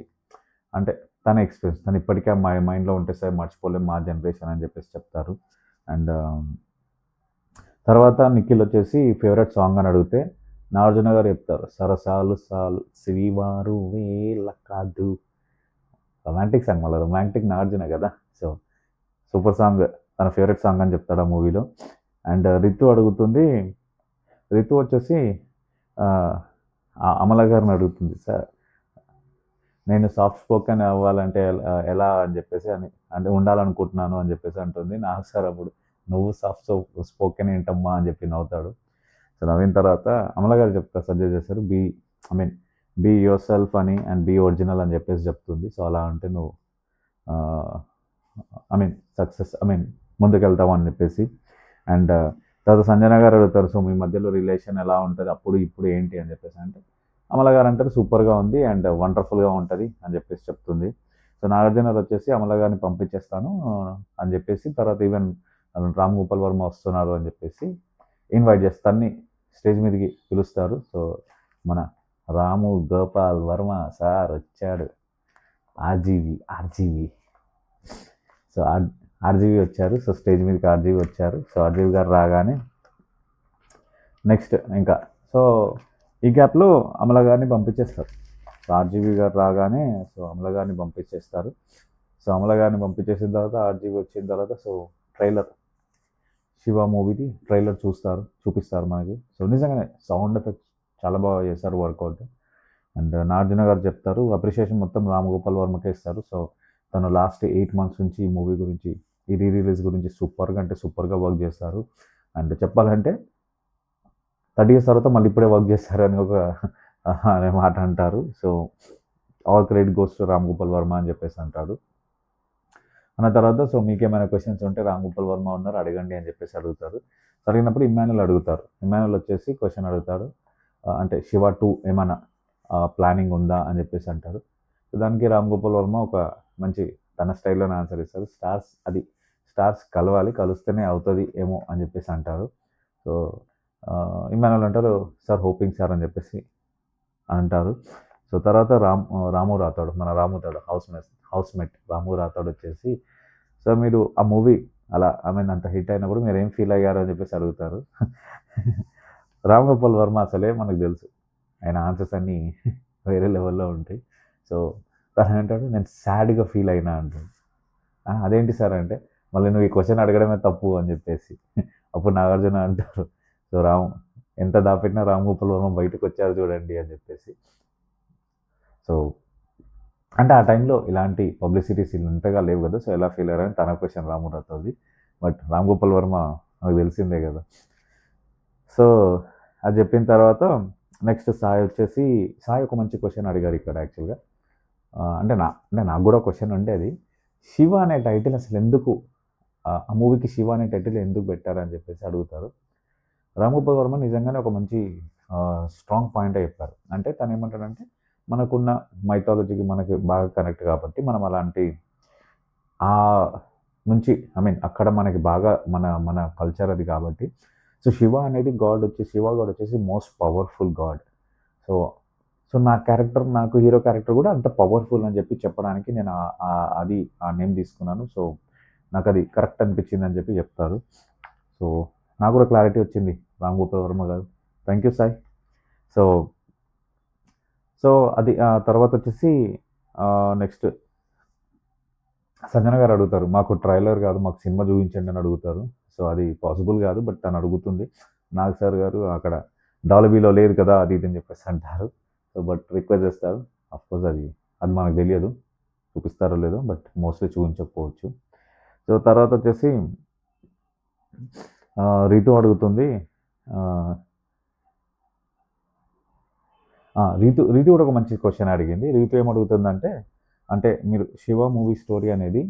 అంటే తన ఎక్స్పీరియన్స్ తను ఇప్పటికే మా మైండ్లో ఉంటే సార్ మర్చిపోలేం మా జనరేషన్ అని చెప్పేసి చెప్తారు. అండ్ తర్వాత నిఖిల్ వచ్చేసి ఫేవరెట్ సాంగ్ అని అడిగితే నాగార్జున గారు చెప్తారు సరసాలు సాలు శ్రీవారు వేల కాదు, రొమాంటిక్ సాంగ్, మళ్ళీ రొమాంటిక్ నాగార్జున కదా, సో సూపర్ సాంగ్, తన ఫేవరెట్ సాంగ్ అని చెప్తాడు ఆ మూవీలో. అండ్ రితు అడుగుతుంది, రితు వచ్చేసి అమల గారిని అడుగుతుంది, సార్ నేను సాఫ్ట్ స్పోకెన్ అవ్వాలంటే ఎలా అని చెప్పేసి అంటే ఉండాలనుకుంటున్నాను అని చెప్పేసి అంటుంది. నాకు సార్ అప్పుడు నువ్వు సాఫ్ట్ స్పోకెన్ ఏంటమ్మా అని చెప్పి నవ్వుతాడు. సో నవ్విన తర్వాత అమల గారు సజెస్ట్ చేస్తారు బీ యువర్ సెల్ఫ్ అని అండ్ బీ ఒరిజినల్ అని చెప్పేసి చెప్తుంది. సో అలా అంటే నువ్వు సక్సెస్ ముందుకెళ్తావు అని చెప్పేసి. అండ్ తర్వాత సంజన గారు అడుగుతారు, సో మీ మధ్యలో రిలేషన్ ఎలా ఉంటుంది అప్పుడు ఇప్పుడు ఏంటి అని చెప్పేసి అంటే అమల గారు అంటారు సూపర్గా ఉంది అండ్ వండర్ఫుల్గా ఉంటుంది అని చెప్పేసి చెప్తుంది. సో నాగార్జున వచ్చేసి అమల గారిని పంపించేస్తాను అని చెప్పేసి తర్వాత ఈవెన్ రామ్ గోపాల్ వర్మ వస్తున్నారు అని చెప్పేసి ఇన్వైట్ చేస్తాన్ని స్టేజ్ మీదకి పిలుస్తారు. సో మన రాము గోపాల్ వర్మ సార్ వచ్చాడు, ఆర్జీవి సో ఆర్జీవి వచ్చారు. సో స్టేజ్ మీదకి ఆర్జీవి వచ్చారు. సో ఆర్జీవి గారు రాగానే నెక్స్ట్ ఇంకా సో ఈ గ్యాప్లో అమల గారిని పంపించేస్తారు. సో ఆర్జీవి గారు రాగానే సో అమల గారిని పంపించేస్తారు. సో అమల గారిని పంపించేసిన తర్వాత ఆర్జీవి వచ్చిన తర్వాత సో ట్రైలర్ శివ మూవీది ట్రైలర్ చూపిస్తారు మనకి. సో నిజంగానే సౌండ్ ఎఫెక్ట్స్ చాలా బాగా చేస్తారు వర్కౌట్. అండ్ నాగార్జున గారు చెప్తారు అప్రిషియేషన్ మొత్తం రామ్ గోపాల్ వర్మకే ఇస్తారు. సో తను లాస్ట్ 8 months నుంచి ఈ మూవీ గురించి ఈ రిలీజ్ గురించి సూపర్గా వర్క్ చేస్తారు. అండ్ చెప్పాలంటే 30 years తర్వాత మళ్ళీ ఇప్పుడే వర్క్ చేస్తారని అనే మాట అంటారు. So all credit goes to Ram Gopal Varma అని చెప్పేసి అంటాడు. అన్న తర్వాత సో మీకేమైనా క్వశ్చన్స్ ఉంటే రామ్ గోపాల్ వర్మ ఉన్నారు అడగండి అని చెప్పేసి అడుగుతారు. అడిగినప్పుడు ఇమ్మాన్యుల్ అడుగుతారు. ఇమ్మాన్యుల్ వచ్చేసి క్వశ్చన్ అడుగుతాడు, అంటే శివ 2 ఏమైనా ప్లానింగ్ ఉందా అని చెప్పేసి అంటారు. దానికి రామ్ గోపాల్ వర్మ ఒక మంచి తన స్టైల్లోనే ఆన్సర్ ఇస్తారు. స్టార్స్ కలిస్తేనే అవుతుంది ఏమో అని చెప్పేసి అంటారు. సో ఇమ్మాన్యుల్ అంటారు సార్ హోపింగ్ సార్ అని చెప్పేసి అంటారు. సో తర్వాత రాము రాతాడు, మన హౌస్మేట్ రాము రాతాడు వచ్చేసి సార్ మీరు ఆ మూవీ అలా అంత హిట్ అయినప్పుడు మీరు ఏం ఫీల్ అయ్యారు అని చెప్పేసి అడుగుతారు. రామ్ గోపాల్ వర్మ అసలే మనకు తెలుసు ఆయన ఆన్సర్స్ అన్నీ వేరే లెవెల్లో ఉంటాయి. సో తను అంటాడు నేను సాడ్గా ఫీల్ అయినా అంటాడు. అదేంటి సార్ అంటే మళ్ళీ నువ్వు ఈ క్వశ్చన్ అడగడమే తప్పు అని చెప్పేసి అప్పుడు నాగార్జున అంటారు, సో ఎంత దాపెట్టినా రామ్ గోపాల్ వర్మ బయటకు వచ్చారు చూడండి అని చెప్పేసి. సో అంటే ఆ టైంలో ఇలాంటి పబ్లిసిటీస్ ఇంతగా లేవు కదా, సో ఎలా ఫీల్ అయ్యారని తన క్వశ్చన్ రాము రాథోది. బట్ రామ్ గోపాల్ వర్మ నాకు తెలిసిందే కదా. సో అది చెప్పిన తర్వాత నెక్స్ట్ సాయి వచ్చేసి, సాయి ఒక మంచి క్వశ్చన్ అడిగారు ఇక్కడ యాక్చువల్గా. అంటే నాకు కూడా క్వశ్చన్ ఉండేది, శివ అనే టైటిల్ అసలు ఎందుకు, ఆ మూవీకి శివ అనే టైటిల్ ఎందుకు పెట్టారని చెప్పేసి అడుగుతారు. రామ్ గోపాల్ వర్మ నిజంగానే ఒక మంచి స్ట్రాంగ్ పాయింటే చెప్పారు. అంటే తను ఏమంటాడంటే, మనకున్న మైథాలజీకి మనకి బాగా కనెక్ట్ కాబట్టి మనం అలాంటి ఆ నుంచి అక్కడ మనకి బాగా మన కల్చర్ అది కాబట్టి, సో శివ అనేది శివ గాడ్ వచ్చేసి most powerful God. So so నాకు హీరో క్యారెక్టర్ కూడా అంత పవర్ఫుల్ అని చెప్పి చెప్పడానికి నేను అది ఆ నేమ్ తీసుకున్నాను. సో నాకు అది కరెక్ట్ అనిపించింది అని చెప్పి చెప్తారు. సో నాకు కూడా క్లారిటీ వచ్చింది రామ్ గోపాల్ వర్మ గారు. Thank you Sai. So so అది తర్వాత వచ్చేసి నెక్స్ట్ సంజన గారు అడుగుతారు, మాకు ట్రైలర్ కాదు మాకు సినిమా చూపించండి అని అడుగుతారు. సో అది పాసిబుల్ కాదు, బట్ తను అడుగుతుంది. నాగ్ సార్ గారు అక్కడ డాల్బీలో లేదు కదా అది ఇది అని చెప్పేసి అంటారు. సో బట్ రిక్వెస్ట్ చేస్తారు. అఫ్కోర్స్ అది మనకు తెలియదు చూపిస్తారో లేదో, బట్ మోస్ట్లీ చూపించకపోవచ్చు. సో తర్వాత వచ్చేసి రీతు అడుగుతుంది, రీతు కూడా ఒక మంచి క్వశ్చన్ అడిగింది. రీతు ఏమడుగుతుందంటే, అంటే మీరు శివ మూవీ స్టోరీ అనేది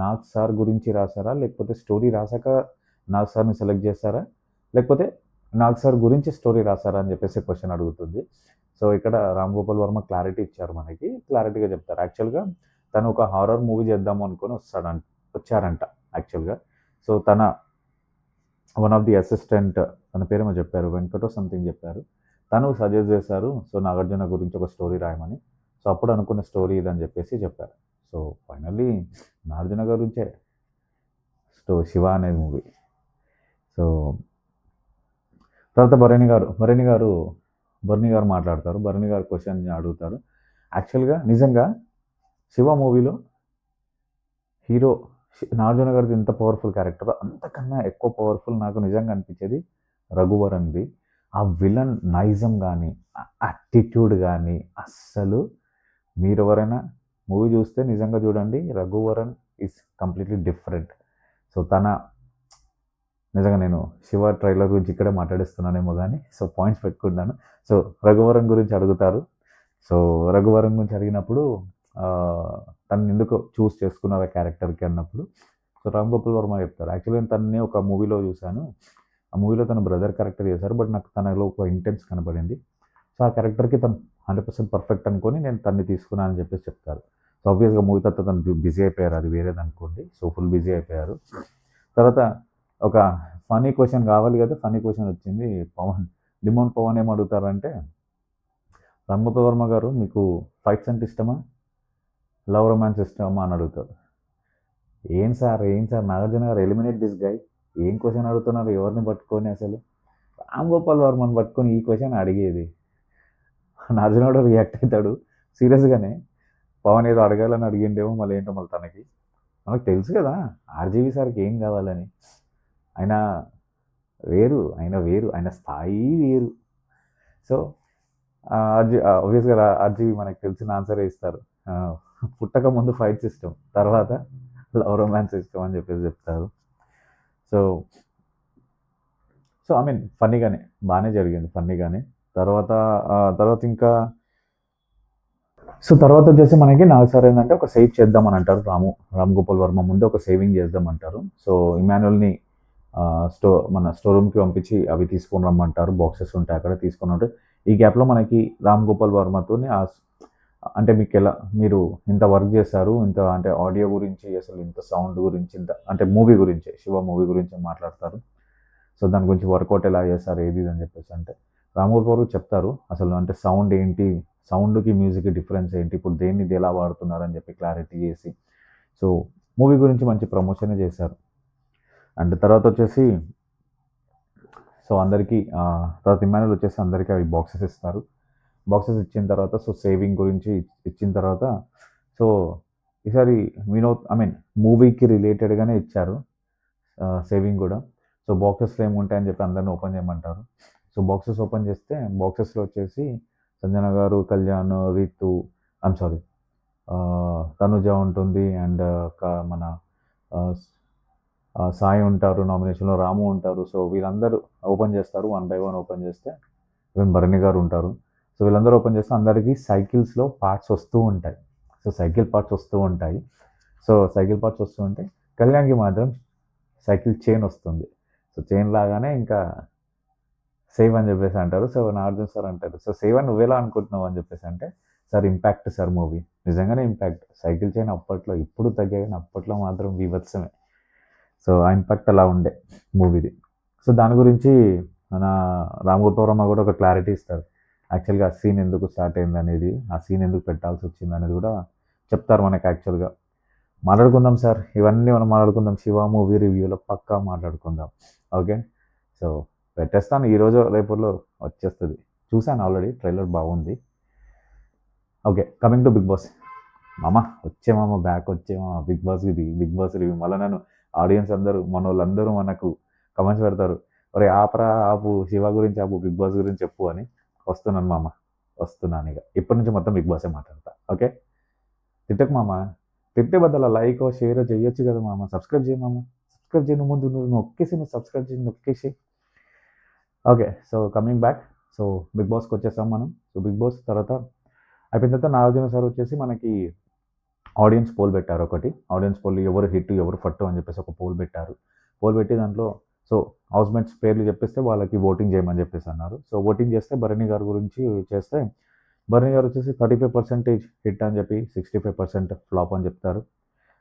నాగ్ సార్ గురించి రాశారా, లేకపోతే స్టోరీ రాసాక నాగ్ సార్ని సెలెక్ట్ చేస్తారా, లేకపోతే నాగ్ సార్ గురించి స్టోరీ రాశారా అని చెప్పేసి క్వశ్చన్ అడుగుతుంది. సో ఇక్కడ రామ్ గోపాల్ వర్మ క్లారిటీ ఇచ్చారు, మనకి క్లారిటీగా చెప్తారు. యాక్చువల్గా తను ఒక హారర్ మూవీ చేద్దాము అనుకొని వచ్చారంట యాక్చువల్గా. సో తన వన్ ఆఫ్ ది అసిస్టెంట్, తన పేరేమో చెప్పారు, వెంకటో సంథింగ్ చెప్పారు, తను సజెస్ట్ చేశారు సో నాగార్జున గురించి ఒక స్టోరీ రాయమని. సో అప్పుడు అనుకున్న స్టోరీ ఇదని చెప్పేసి చెప్పారు. సో ఫైనల్లీ నాగార్జున గురించే శివ అనేది మూవీ. సో తర్వాత భరణి గారు మాట్లాడతారు. భరణి గారు క్వశ్చన్ అడుగుతారు. యాక్చువల్గా నిజంగా శివ మూవీలో హీరో నాగార్జున గారిది ఎంత పవర్ఫుల్ క్యారెక్టర్, అంతకన్నా ఎక్కువ పవర్ఫుల్ నాకు నిజంగా అనిపించేది రఘువరన్ది. ఆ విలన్ నైజం కానీ, యాటిట్యూడ్ కానీ, అస్సలు మీరు ఎవరైనా మూవీ చూస్తే నిజంగా చూడండి, Raghuvaran is completely different. So నిజంగా నేను శివ ట్రైలర్ గురించి ఇక్కడే మాట్లాడిస్తున్నానేమో కానీ, సో పాయింట్స్ పెట్టుకుంటాను. సో రఘువరన్ గురించి అడుగుతారు. సో రఘువరన్ గురించి అడిగినప్పుడు తను ఎందుకు చూస్ చేసుకున్నారు ఆ క్యారెక్టర్కి అన్నప్పుడు, సో రామ్ గోపాల్ వర్మ చెప్తారు, యాక్చువల్లీ నేను తనని ఒక మూవీలో చూశాను, ఆ మూవీలో తన బ్రదర్ క్యారెక్టర్ చేశారు, బట్ నాకు తనలో ఒక ఇంటెన్స్ కనపడింది. సో ఆ క్యారెక్టర్కి తను 100% పర్ఫెక్ట్ అనుకొని నేను తన్ని తీసుకున్నాను అని చెప్పేసి చెప్తారు. సో ఆబ్వియస్గా మూవీ తర్వాత తను బిజీ అయిపోయారు, అది వేరేది అనుకోండి. సో ఫుల్ బిజీ అయిపోయారు. తర్వాత ఒక ఫనీ క్వశ్చన్ కావాలి కదా, ఫనీ క్వశ్చన్ వచ్చింది. డిమోన్ పవన్ ఏం అడుగుతారంటే, రామ్ గోపాల్ వర్మ గారు మీకు ఫైట్స్ అంటే ఇష్టమా, లవ్ రొమాన్స్ ఇష్టమా అని అడుగుతారు. ఏం సార్ నాగార్జున గారు ఎలిమినేట్ దిస్ గై, ఏం క్వశ్చన్ అడుగుతున్నారు, ఎవరిని పట్టుకొని అసలు రామ్ గోపాల్ వర్మని పట్టుకొని ఈ క్వశ్చన్ అడిగేది. నాగార్జున కూడా రియాక్ట్ అవుతాడు సీరియస్గానే, పవన్ ఏదో అడగాలని అడిగిండేమో, మళ్ళీ ఏంటో మళ్ళీ తనకి మనకు తెలుసు కదా ఆర్జీవి సార్కి ఏం కావాలని. ఆయన వేరు, ఆయన స్థాయి వేరు. సో ఆబ్వియస్గా ఆర్జీవి మనకు తెలిసిన ఆన్సరే ఇస్తారు, పుట్టక ముందు ఫైట్ సిస్టమ్, తర్వాత లవ్ రొమాన్స్ ఇష్టం అని చెప్పేసి చెప్తారు. సో ఫన్నీగానే బాగానే జరిగింది, ఫన్నీగానే. తర్వాత ఇంకా తర్వాత వచ్చేసి మనకి నాకు సార్ ఏంటంటే ఒక సేవ్ చేద్దామని అంటారు, రామ్ గోపాల్ వర్మ ముందు ఒక సేవింగ్ చేద్దామంటారు. సో ఇమాన్యుల్ని మన స్టోర్ రూమ్కి పంపించి అవి తీసుకొని రమ్మంటారు, బాక్సెస్ ఉంటాయి అక్కడ తీసుకొని ఉంటారు. ఈ గ్యాప్లో మనకి రామ్ గోపాల్ వర్మతో అంటే మీరు ఇంత వర్క్ చేశారు, ఇంత అంటే ఆడియో గురించి, అసలు ఇంత సౌండ్ గురించి, ఇంత అంటే మూవీ గురించి, శివ మూవీ గురించి మాట్లాడతారు. సో దాని గురించి వర్కౌట్ ఎలా చేస్తారు ఏది అని చెప్పేసి అంటే రామ్ గోపాల్ చెప్తారు అసలు అంటే సౌండ్ ఏంటి, సౌండ్కి మ్యూజిక్కి డిఫరెన్స్ ఏంటి, ఇప్పుడు దేన్ని ఇది ఎలా వాడుతున్నారు అని చెప్పి క్లారిటీ చేసి, సో మూవీ గురించి మంచి ప్రమోషన్ చేశారు. అండ్ తర్వాత వచ్చేసి సో అందరికీ తర్వాత ఇమాన్యుల్ వచ్చేసి అందరికీ అవి బాక్సెస్ ఇస్తారు. బాక్సెస్ ఇచ్చిన తర్వాత సో సేవింగ్ గురించి ఇచ్చిన తర్వాత సో ఈసారి మూవీకి రిలేటెడ్గానే ఇచ్చారు సేవింగ్ కూడా. సో బాక్సెస్లో ఏముంటాయని చెప్పి అందరిని ఓపెన్ చేయమంటారు. సో బాక్సెస్ ఓపెన్ చేస్తే బాక్సెస్లో వచ్చేసి సంజన గారు, కళ్యాణ్, రీతు, సారీ, తనుజ ఉంటుంది. అండ్ మన సాయి ఉంటారు నామినేషన్లో, రాము ఉంటారు. సో వీళ్ళందరూ ఓపెన్ చేస్తారు, 1 బై 1 ఓపెన్ చేస్తే. ఈవెన్ భరణి గారు ఉంటారు. సో వీళ్ళందరూ ఓపెన్ చేస్తే అందరికీ సైకిల్స్లో పార్ట్స్ వస్తూ ఉంటాయి. సో సైకిల్ పార్ట్స్ వస్తూ ఉంటాయి. సో సైకిల్ పార్ట్స్ వస్తూ ఉంటాయి. కళ్యాణ్కి మాత్రం సైకిల్ చైన్ వస్తుంది. సో చైన్ లాగానే ఇంకా సేవ్ అని చెప్పేసి అంటారు. సో నాగార్జున సార్ అంటారు, సో సేవ్ అని నువ్వెలా అనుకుంటున్నావు అని చెప్పేసి అంటే, సార్ ఇంపాక్ట్ సార్ మూవీ నిజంగానే ఇంపాక్ట్. సైకిల్ చైన్ అప్పట్లో ఇప్పుడు తగ్గాయి కానీ అప్పట్లో మాత్రం బీభత్సమే. సో ఆ ఇంపాక్ట్ అలా ఉండే మూవీది. సో దాని గురించి మన రామ్ గోపాల్ వర్మ కూడా ఒక క్లారిటీ ఇస్తారు. యాక్చువల్గా ఆ సీన్ ఎందుకు స్టార్ట్ అయింది అనేది, ఆ సీన్ ఎందుకు పెట్టాల్సి వచ్చింది అనేది కూడా చెప్తారు మనకి. యాక్చువల్గా మాట్లాడుకుందాం సార్, ఇవన్నీ మనం మాట్లాడుకుందాం. శివ మూవీ రివ్యూలో పక్కా మాట్లాడుకుందాం. ఓకే, సో పెట్టేస్తాను ఈరోజు రేపులో వచ్చేస్తుంది. చూశాను ఆల్రెడీ, ట్రైలర్ బాగుంది. Okay, coming to Bigg Boss. మామ బ్యాక్ వచ్చేమామ బిగ్ బాస్. ఇది బిగ్ బాస్ రివ్యూ. మళ్ళీ నన్ను ఆడియన్స్ అందరూ, మన వాళ్ళందరూ మనకు కమెంట్స్ పెడతారు, ఒరే ఆపరా, ఆపు, శివ గురించి ఆపు, బిగ్ బాస్ గురించి చెప్పు అని. వస్తున్నాను మామ, వస్తున్నాను. ఇక ఇప్పటి నుంచి మొత్తం బిగ్ బాసే మాట్లాడతా. ఓకే, తిట్టకు మామ, తిట్టే బద్దల లైక్ షేర్ చేయొచ్చు కదా మామ. సబ్స్క్రైబ్ చేయి మామ, సబ్స్క్రైబ్ చేయను ముందు నువ్వు నొక్కేసి, నువ్వు సబ్స్క్రైబ్ చేయి, నొక్కేసి. Okay, so coming back. So big బాస్కి వచ్చేసాం మనం. సో బిగ్ బాస్ తర్వాత అయిపోయిన తర్వాత నాగార్జున సార్ వచ్చేసి మనకి ఆడియన్స్ పోల్ పెట్టారు ఒకటి. ఆడియన్స్ పోల్ ఎవరు హిట్ ఎవరు ఫట్టు అని చెప్పేసి ఒక పోల్ పెట్టారు. పోల్ పెట్టి దాంట్లో సో హౌస్మేట్స్ పేర్లు చెప్పేస్తే వాళ్ళకి ఓటింగ్ చేయమని చెప్పేసి అన్నారు. సో ఓటింగ్ చేస్తే భరణి గారి గురించి చేస్తే భరణి గారు వచ్చేసి 35% హిట్ అని చెప్పి 65% ఫ్లాప్ అని చెప్తారు.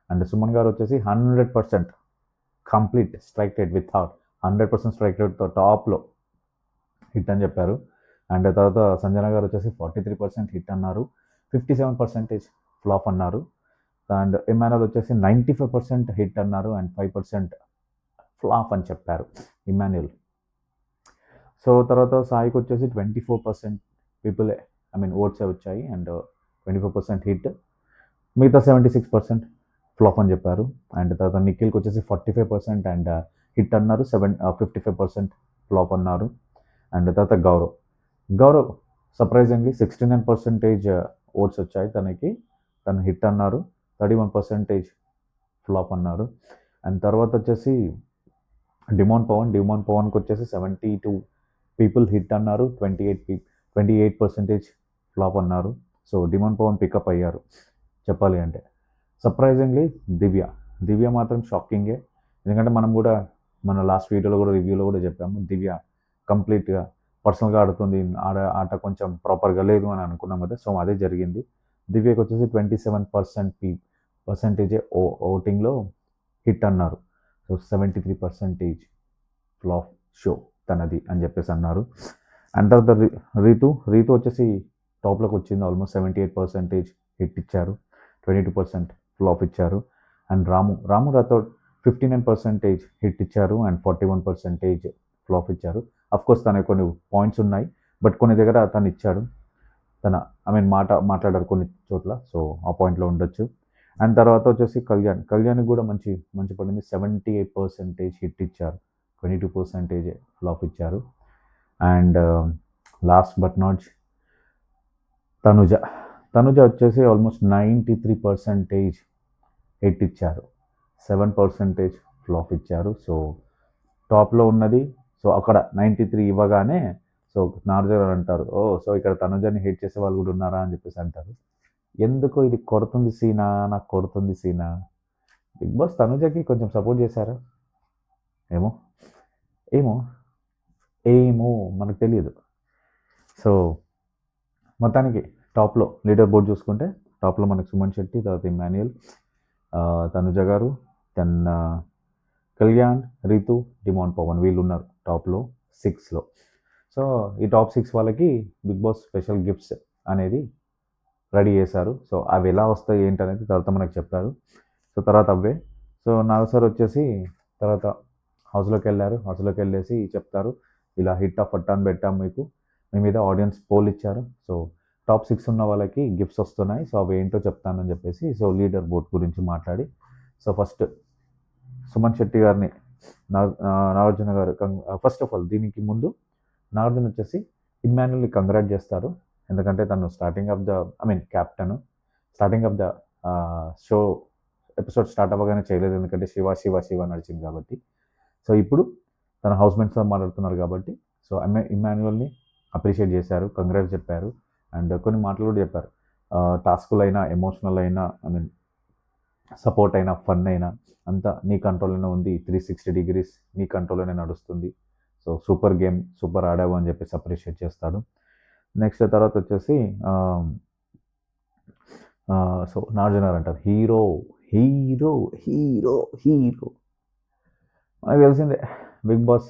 అండ్ సుమన్ గారు వచ్చేసి 100% complete strike rate with 100% strike రేట్తో టాప్లో హిట్ అని చెప్పారు. అండ్ తర్వాత సంజన గారు వచ్చేసి 43% హిట్ అన్నారు, 57% ఫ్లాప్ అన్నారు. అండ్ ఇమానుయల్ వచ్చేసి 95% హిట్ అన్నారు అండ్ 5% ఫ్లాప్ అని చెప్పారు ఇమాన్యుయల్. సో తర్వాత సాయికి వచ్చేసి 24% పీపుల్ ఓట్స్ వచ్చాయి అండ్ 24% హిట్, మిగతా 76% ఫ్లాప్ అని చెప్పారు. అండ్ తర్వాత నిఖిల్కి వచ్చేసి 45% అండ్ హిట్ అన్నారు, 55% ఫ్లాప్ అన్నారు. అండ్ తర్వాత గౌరవ్ సర్ప్రైజింగ్లీ 69% ఓట్స్ వచ్చాయి తనకి, తను హిట్ అన్నారు, 31% ఫ్లాప్ అన్నారు. అండ్ తర్వాత వచ్చేసి డిమాండ్ పవన్కి వచ్చేసి 72 పీపుల్ హిట్ అన్నారు, 28% ఫ్లాప్ అన్నారు. సో డిమాండ్ పవన్ పికప్ అయ్యారు చెప్పాలి అంటే. సర్ప్రైజింగ్లీ దివ్య మాత్రం షాకింగే. ఎందుకంటే మనం కూడా మన లాస్ట్ వీడియోలో కూడా రివ్యూలో కూడా చెప్పాము, దివ్య కంప్లీట్గా పర్సనల్గా ఆడుతుంది, ఆట కొంచెం ప్రాపర్గా లేదు అని అనుకున్నాం కదా. సో అదే జరిగింది. దివ్యకి వచ్చేసి 27% ఓటింగ్లో హిట్ అన్నారు. సో 73% ఫ్లాప్ షో తనది అని చెప్పేసి అన్నారు. అండ్ తర్వాత రీతు వచ్చేసి టాప్లోకి వచ్చింది, ఆల్మోస్ట్ 78% హిట్ ఇచ్చారు, 22% ఫ్లాప్ ఇచ్చారు. అండ్ రాము రాథోడ్ 59% హిట్ ఇచ్చారు అండ్ 41% ఫ్లాప్ ఇచ్చారు. అఫ్కోర్స్ తన కొన్ని పాయింట్స్ ఉన్నాయి, బట్ కొన్ని దగ్గర తను ఇచ్చాడు, తన మాట్లాడారు కొన్ని చోట్ల, సో ఆ పాయింట్లో ఉండొచ్చు. అండ్ తర్వాత వచ్చేసి కళ్యాణ్కి కూడా మంచి పడింది, 78% హిట్ ఇచ్చారు, 22% ఫ్లాప్ ఇచ్చారు. And last but not Tanuja వచ్చేసి ఆల్మోస్ట్ 93% హిట్ ఇచ్చారు, 7% ఫ్లాప్ ఇచ్చారు. సో టాప్లో ఉన్నది. సో అక్కడ 93 ఇవ్వగానే సో నాగార్జున అంటారు, సో ఇక్కడ తనుజని హేట్ చేసే వాళ్ళు కూడా ఉన్నారా అని చెప్పేసి అంటారు. ఎందుకో ఇది కొడుతుంది సీనా, నాకు కొడుతుంది సీనా. బిగ్ బాస్ తనుజకి కొంచెం సపోర్ట్ చేశారా ఏమో మనకు తెలియదు. సో మొత్తానికి టాప్లో లీడర్ బోర్డ్ చూసుకుంటే టాప్లో మనకు సుమన్ శెట్టి, తర్వాత ఇమాన్యుయల్, తనుజ గారు, దెన్ కళ్యాణ్, రీతు, డిమాండ్ పవన్, వీళ్ళు ఉన్నారు టాప్లో 6లో. సో ఈ టాప్ 6 వాళ్ళకి బిగ్ బాస్ స్పెషల్ గిఫ్ట్స్ అనేది రెడీ చేశారు. సో అవి ఎలా వస్తాయి ఏంటనేది తర్వాత మనకు చెప్పారు. సో తర్వాత అవే. సో నాగ సార్ వచ్చేసి తర్వాత హౌస్లోకి వెళ్ళేసి చెప్తారు, ఇలా హిట్ ఆఫ్ ఫట్ అని పెట్టాం మీకు, మీ మీద ఆడియన్స్ పోల్ ఇచ్చారు. సో టాప్ 6 ఉన్న వాళ్ళకి గిఫ్ట్స్ వస్తున్నాయి. సో అవి ఏంటో చెప్తానని చెప్పేసి సో లీడర్ బోర్డ్ గురించి మాట్లాడి సో ఫస్ట్ సుమన్ శెట్టి గారిని నాగార్జున గారు ఫస్ట్ ఆఫ్ ఆల్ దీనికి ముందు నాగార్జున వచ్చేసి ఇమ్మాన్యుల్ని కంగ్రాట్ చేస్తారు. ఎందుకంటే తను starting of the captain starting of the show episode start అవ్వగానే చేయలేదు, ఎందుకంటే శివ శివ శివ నడిచింది కాబట్టి. సో ఇప్పుడు తన హౌస్మేట్స్తో మాట్లాడుతున్నారు కాబట్టి సో ఇమ్మాన్యువల్ని అప్రిషియేట్ చేశారు, కంగ్రాట్స్ చెప్పారు. అండ్ కొన్ని మాటలు కూడా చెప్పారు. టాస్కులు అయినా, ఎమోషనల్ అయినా, సపోర్ట్ అయినా, ఫన్ అయినా అంతా నీ కంట్రోల్లోనే ఉంది. 360 డిగ్రీస్ నీ కంట్రోల్లోనే నడుస్తుంది. సో సూపర్ గేమ్, సూపర్ ఆడావు అని చెప్పేసి అప్రిషియేట్ చేస్తాడు. నెక్స్ట్ తర్వాత వచ్చేసి సో నాగార్జున గారు అంటారు హీరో హీరో హీరో హీరో. మనకు తెలిసిందే Bigg Boss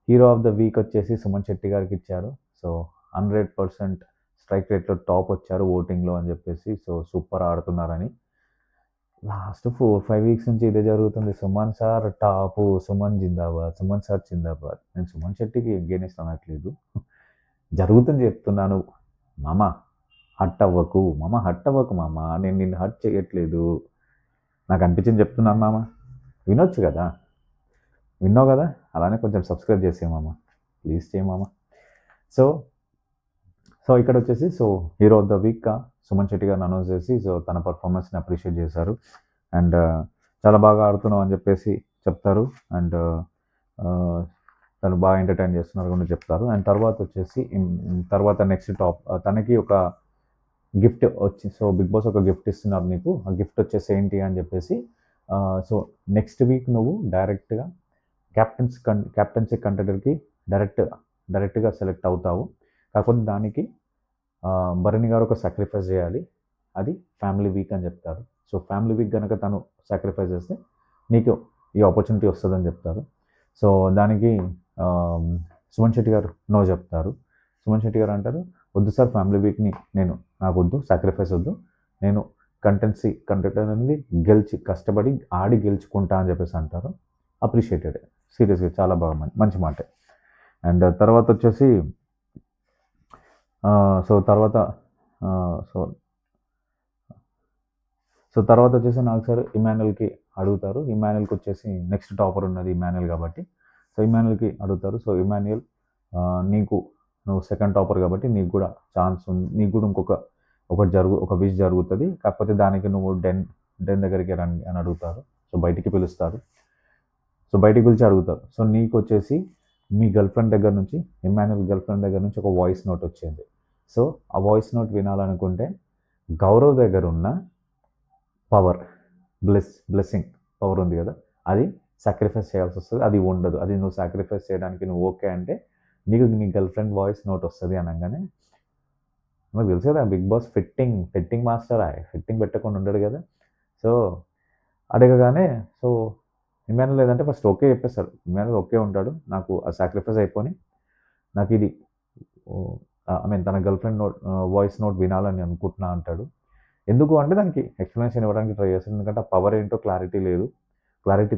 hero of the week వచ్చేసి సుమన్ శెట్టి గారికి ఇచ్చారు. సో 100% స్ట్రైక్ రేట్లో టాప్ వచ్చారు ఓటింగ్లో అని చెప్పేసి. సో సూపర్ ఆడుతున్నారని. లాస్ట్ 4-5 వీక్స్ నుంచి ఇదే జరుగుతుంది. సుమన్ సార్ టాపు, సుమన్ జిందాబాద్, సుమన్ సార్ జిందాబాద్. నేను సుమన్ శెట్టికి ఎగేనిస్ట్ అనట్లేదు, జరుగుతుంది చెప్తున్నాను. మామ హట్ అవ్వకు మామ, నేను నిన్ను హట్ చేయట్లేదు, నాకు అనిపించింది చెప్తున్నాను మామ. వినొచ్చు కదా, విన్నావు కదా, అలానే కొంచెం సబ్స్క్రైబ్ చేసే మామ, ప్లీజ్ చేయ మామ. సో ఇక్కడ వచ్చేసి సో హీరో ఆఫ్ ద వీక్గా సుమన్ శెట్టి గారిని అనౌన్స్ చేసి సో తన పర్ఫార్మెన్స్ని అప్రిషియేట్ చేశారు. అండ్ చాలా బాగా ఆడుతున్నావు అని చెప్పేసి చెప్తారు. అండ్ తను బాగా ఎంటర్టైన్ చేస్తున్నారు కూడా చెప్తారు. అండ్ తర్వాత వచ్చేసి తర్వాత నెక్స్ట్ టాప్ తనకి ఒక గిఫ్ట్ వచ్చి సో బిగ్ బాస్ ఒక గిఫ్ట్ ఇస్తున్నారు నీకు, ఆ గిఫ్ట్ వచ్చేసి ఏంటి అని చెప్పేసి సో నెక్స్ట్ వీక్ నువ్వు డైరెక్ట్గా క్యాప్టెన్సీ కంటెండర్కి డైరెక్ట్గా సెలెక్ట్ అవుతావు. కాకపోతే దానికి భరణి గారు ఒక సాక్రిఫైస్ చేయాలి, అది ఫ్యామిలీ వీక్ అని చెప్తారు. సో ఫ్యామిలీ వీక్ కనుక తను సాక్రిఫైస్ చేస్తే నీకు ఈ ఆపర్చునిటీ వస్తుందని చెప్తారు. సో దానికి సుమన్ శెట్టి గారు నో చెప్తారు. సుమన్ శెట్టి గారు అంటారు వద్దు సార్, ఫ్యామిలీ వీక్ని నాకు వద్దు, సాక్రిఫైస్ వద్దు, నేను కంటెంటర్ అనేది కష్టపడి ఆడి గెలుచుకుంటా అని చెప్పేసి అంటారు. అప్రిషియేటెడ్, సీరియస్గా చాలా బాగా మంచి మాట. అండ్ తర్వాత వచ్చేసి తర్వాత వచ్చేసి నాకు సార్ ఇమాన్యుల్కి అడుగుతారు. ఇమాన్యుల్కి వచ్చేసి నెక్స్ట్ టాపర్ ఉన్నది ఇమాన్యుల్ కాబట్టి సో ఇమాన్యుల్కి అడుగుతారు. సో ఇమాన్యుల్ నువ్వు సెకండ్ టాపర్ కాబట్టి నీకు కూడా ఛాన్స్ ఉంది, నీకు కూడా ఒక విష్ జరుగుతుంది, కాకపోతే దానికి నువ్వు డెన్ దగ్గరికి రండి అని అడుగుతారు. సో బయటికి పిలుస్తారు. సో బయటికి పిలిచి అడుగుతారు. సో నీకు వచ్చేసి మీ గర్ల్ఫ్రెండ్ దగ్గర నుంచి, ఇమాన్యుల్ గర్ల్ఫ్రెండ్ దగ్గర నుంచి ఒక వాయిస్ నోట్ వచ్చింది. సో ఆ వాయిస్ నోట్ వినాలనుకుంటే గౌరవ్ దగ్గర ఉన్న పవర్, బ్లెస్సింగ్ పవర్ ఉంది కదా, అది సాక్రిఫైస్ చేయాల్సి వస్తుంది. అది ఉండదు, అది నువ్వు సాక్రిఫైస్ చేయడానికి నువ్వు ఓకే అంటే నీకు నీ గర్ల్ఫ్రెండ్ వాయిస్ నోట్ వస్తుంది అనగానే నాకు తెలుసు కదా Bigg Boss fitting master, fitting పెట్టకుండా ఉండడు కదా. సో అడగగానే సో ఇమాన్యుల్ లేదంటే ఫస్ట్ ఓకే చెప్పేస్తాడు. ఇమాన్యుల్ ఓకే ఉంటాడు, నాకు ఆ సాక్రిఫైస్ అయిపోయి నాకు ఇది తన గర్ల్ఫ్రెండ్ వాయిస్ నోట్ వినాలని అనుకుంటున్నా అంటాడు. ఎందుకు అంటే దానికి ఎక్స్ప్లెనేషన్ ఇవ్వడానికి ట్రై చేస్తాడు, ఎందుకంటే ఆ పవర్ ఏంటో క్లారిటీ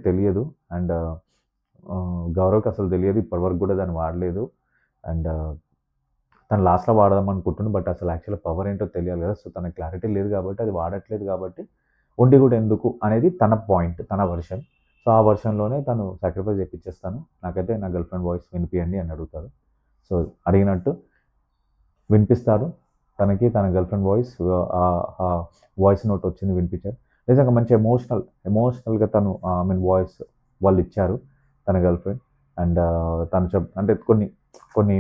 తెలియదు. అండ్ గౌరవ్కి అసలు తెలియదు, ఇప్పటివరకు కూడా దాన్ని వాడలేదు. అండ్ తను లాస్ట్లో వాడదాం అనుకుంటున్నాను, బట్ అసలు యాక్చువల్గా పవర్ ఏంటో తెలియాలి కదా. సో తన క్లారిటీ లేదు కాబట్టి అది వాడట్లేదు కాబట్టి ఉండి కూడా ఎందుకు అనేది తన పాయింట్, తన వర్షన్. సో ఆ వర్షన్లోనే తను సాక్రిఫైస్ చేయించేస్తాను, నాకైతే నా గర్ల్ఫ్రెండ్ వాయిస్ వినిపియండి అని అడుగుతారు. సో అడిగినట్టు వినిపిస్తారు. తన గర్ల్ఫ్రెండ్ వాయిస్ నోట్ వచ్చింది, వినిపించారు. నిజంగా మంచి ఎమోషనల్గా తను వాయిస్ వాళ్ళు ఇచ్చారు తన గర్ల్ఫ్రెండ్. అండ్ తను అంటే కొన్ని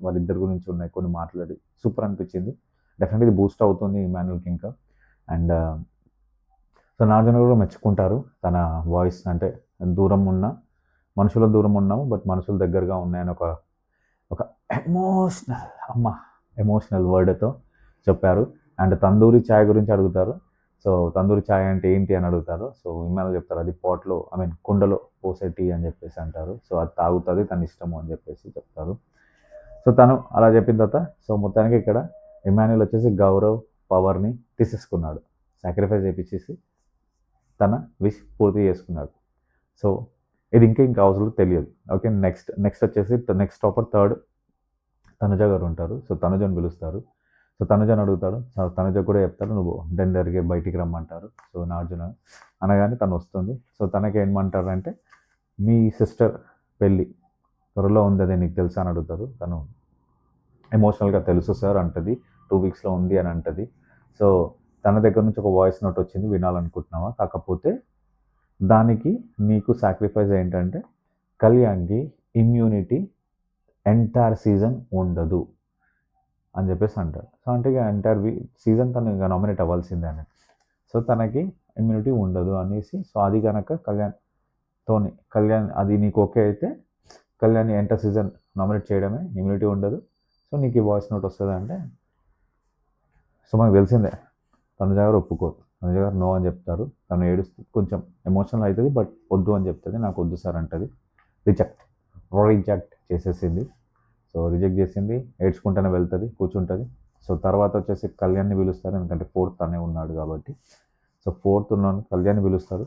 వాళ్ళిద్దరి గురించి ఉన్నాయి, కొన్ని మాట్లాడి సూపర్ అనిపించింది. డెఫినెట్గా ఇది బూస్ట్ అవుతుంది ఇమాన్యుల్కి ఇంకా. అండ్ సో నాగార్జున కూడా మెచ్చుకుంటారు తన వాయిస్, అంటే మనుషుల దూరం ఉన్నాము బట్ మనుషుల దగ్గరగా ఉన్నాయని ఒక ఎమోషనల్ వర్డ్తో చెప్పారు. అండ్ తందూరి ఛాయ్ గురించి అడుగుతారు. సో తందూరి ఛాయ్ అంటే ఏంటి అని అడుగుతారు. సో ఇమాన్యుల్ చెప్తారు అది పాట్లో కుండలో పోసే టీ అని చెప్పేసి అంటారు. సో అది తాగుతుంది, తన ఇష్టము అని చెప్పేసి చెప్తారు. సో తను అలా చెప్పిన తర్వాత సో మొత్తానికి ఇక్కడ ఇమాన్యుల్ వచ్చేసి గౌరవ్ పవర్ని తీసేసుకున్నాడు, సాక్రిఫైస్ చేయించేసి తన విష్ పూర్తి చేసుకున్నాడు. సో ఇది ఇంకా అవసరం తెలియదు. ఓకే, నెక్స్ట్ వచ్చేసి నెక్స్ట్ టాపర్ తనుజ గారు ఉంటారు. సో తనుజని పిలుస్తారు. సో తనుజని అడుగుతాడు. సో తనుజ కూడా చెప్తారు, నువ్వు డెండర్‌గా బయటికి రమ్మంటారు. సో నాగార్జున అనగానే తను వస్తుంది. సో తనకేమంటారంటే, మీ సిస్టర్ పెళ్ళి త్వరలో ఉంది, అదే నీకు తెలుసా అని అడుగుతారు. తను ఎమోషనల్గా తెలుసు సార్ అంటది. 2 వీక్స్‌లో ఉంది అని అంటది. సో తన దగ్గర నుంచి ఒక వాయిస్ నోట్ వచ్చింది, వినాలనుకుంటున్నావా? కాకపోతే దానికి నీకు సాక్రిఫైస్ ఏంటంటే కళ్యాణ్‌కి ఇమ్యూనిటీ ఎంటైర్ సీజన్ ఉండదు అని చెప్పేసి అంటాడు. సో అంటే ఇక ఎంటైర్ సీజన్ తను ఇక నామినేట్ అవ్వాల్సిందే అని. సో తనకి ఇమ్యూనిటీ ఉండదు అనేసి, సో అది కనుక కళ్యాణ్ అది నీకు ఓకే అయితే కళ్యాణ్ ఎంటర్ సీజన్ నామినేట్ చేయడమే, ఇమ్యూనిటీ ఉండదు. సో నీకు ఈ వాయిస్ నోట్ వస్తుంది అంటే, సో మనకు తెలిసిందే తనుజ గారు ఒప్పుకోరు. తనుజ గారు నో అని చెప్తారు. తను ఏడుస్తూ కొంచెం ఎమోషనల్ అవుతుంది, బట్ వద్దు అని చెప్తుంది. నాకు వద్దు సార్ అంటది. రిజెక్ట్ చేసేసింది. సో రిజెక్ట్ చేసింది, ఏడ్చుకుంటూనే వెళ్తుంది, కూర్చుంటుంది. సో తర్వాత వచ్చేసి కళ్యాణ్ని పిలుస్తారు, ఎందుకంటే 4th తనే ఉన్నాడు కాబట్టి. సో 4th ఉన్నాను, కళ్యాణ్ని పిలుస్తారు.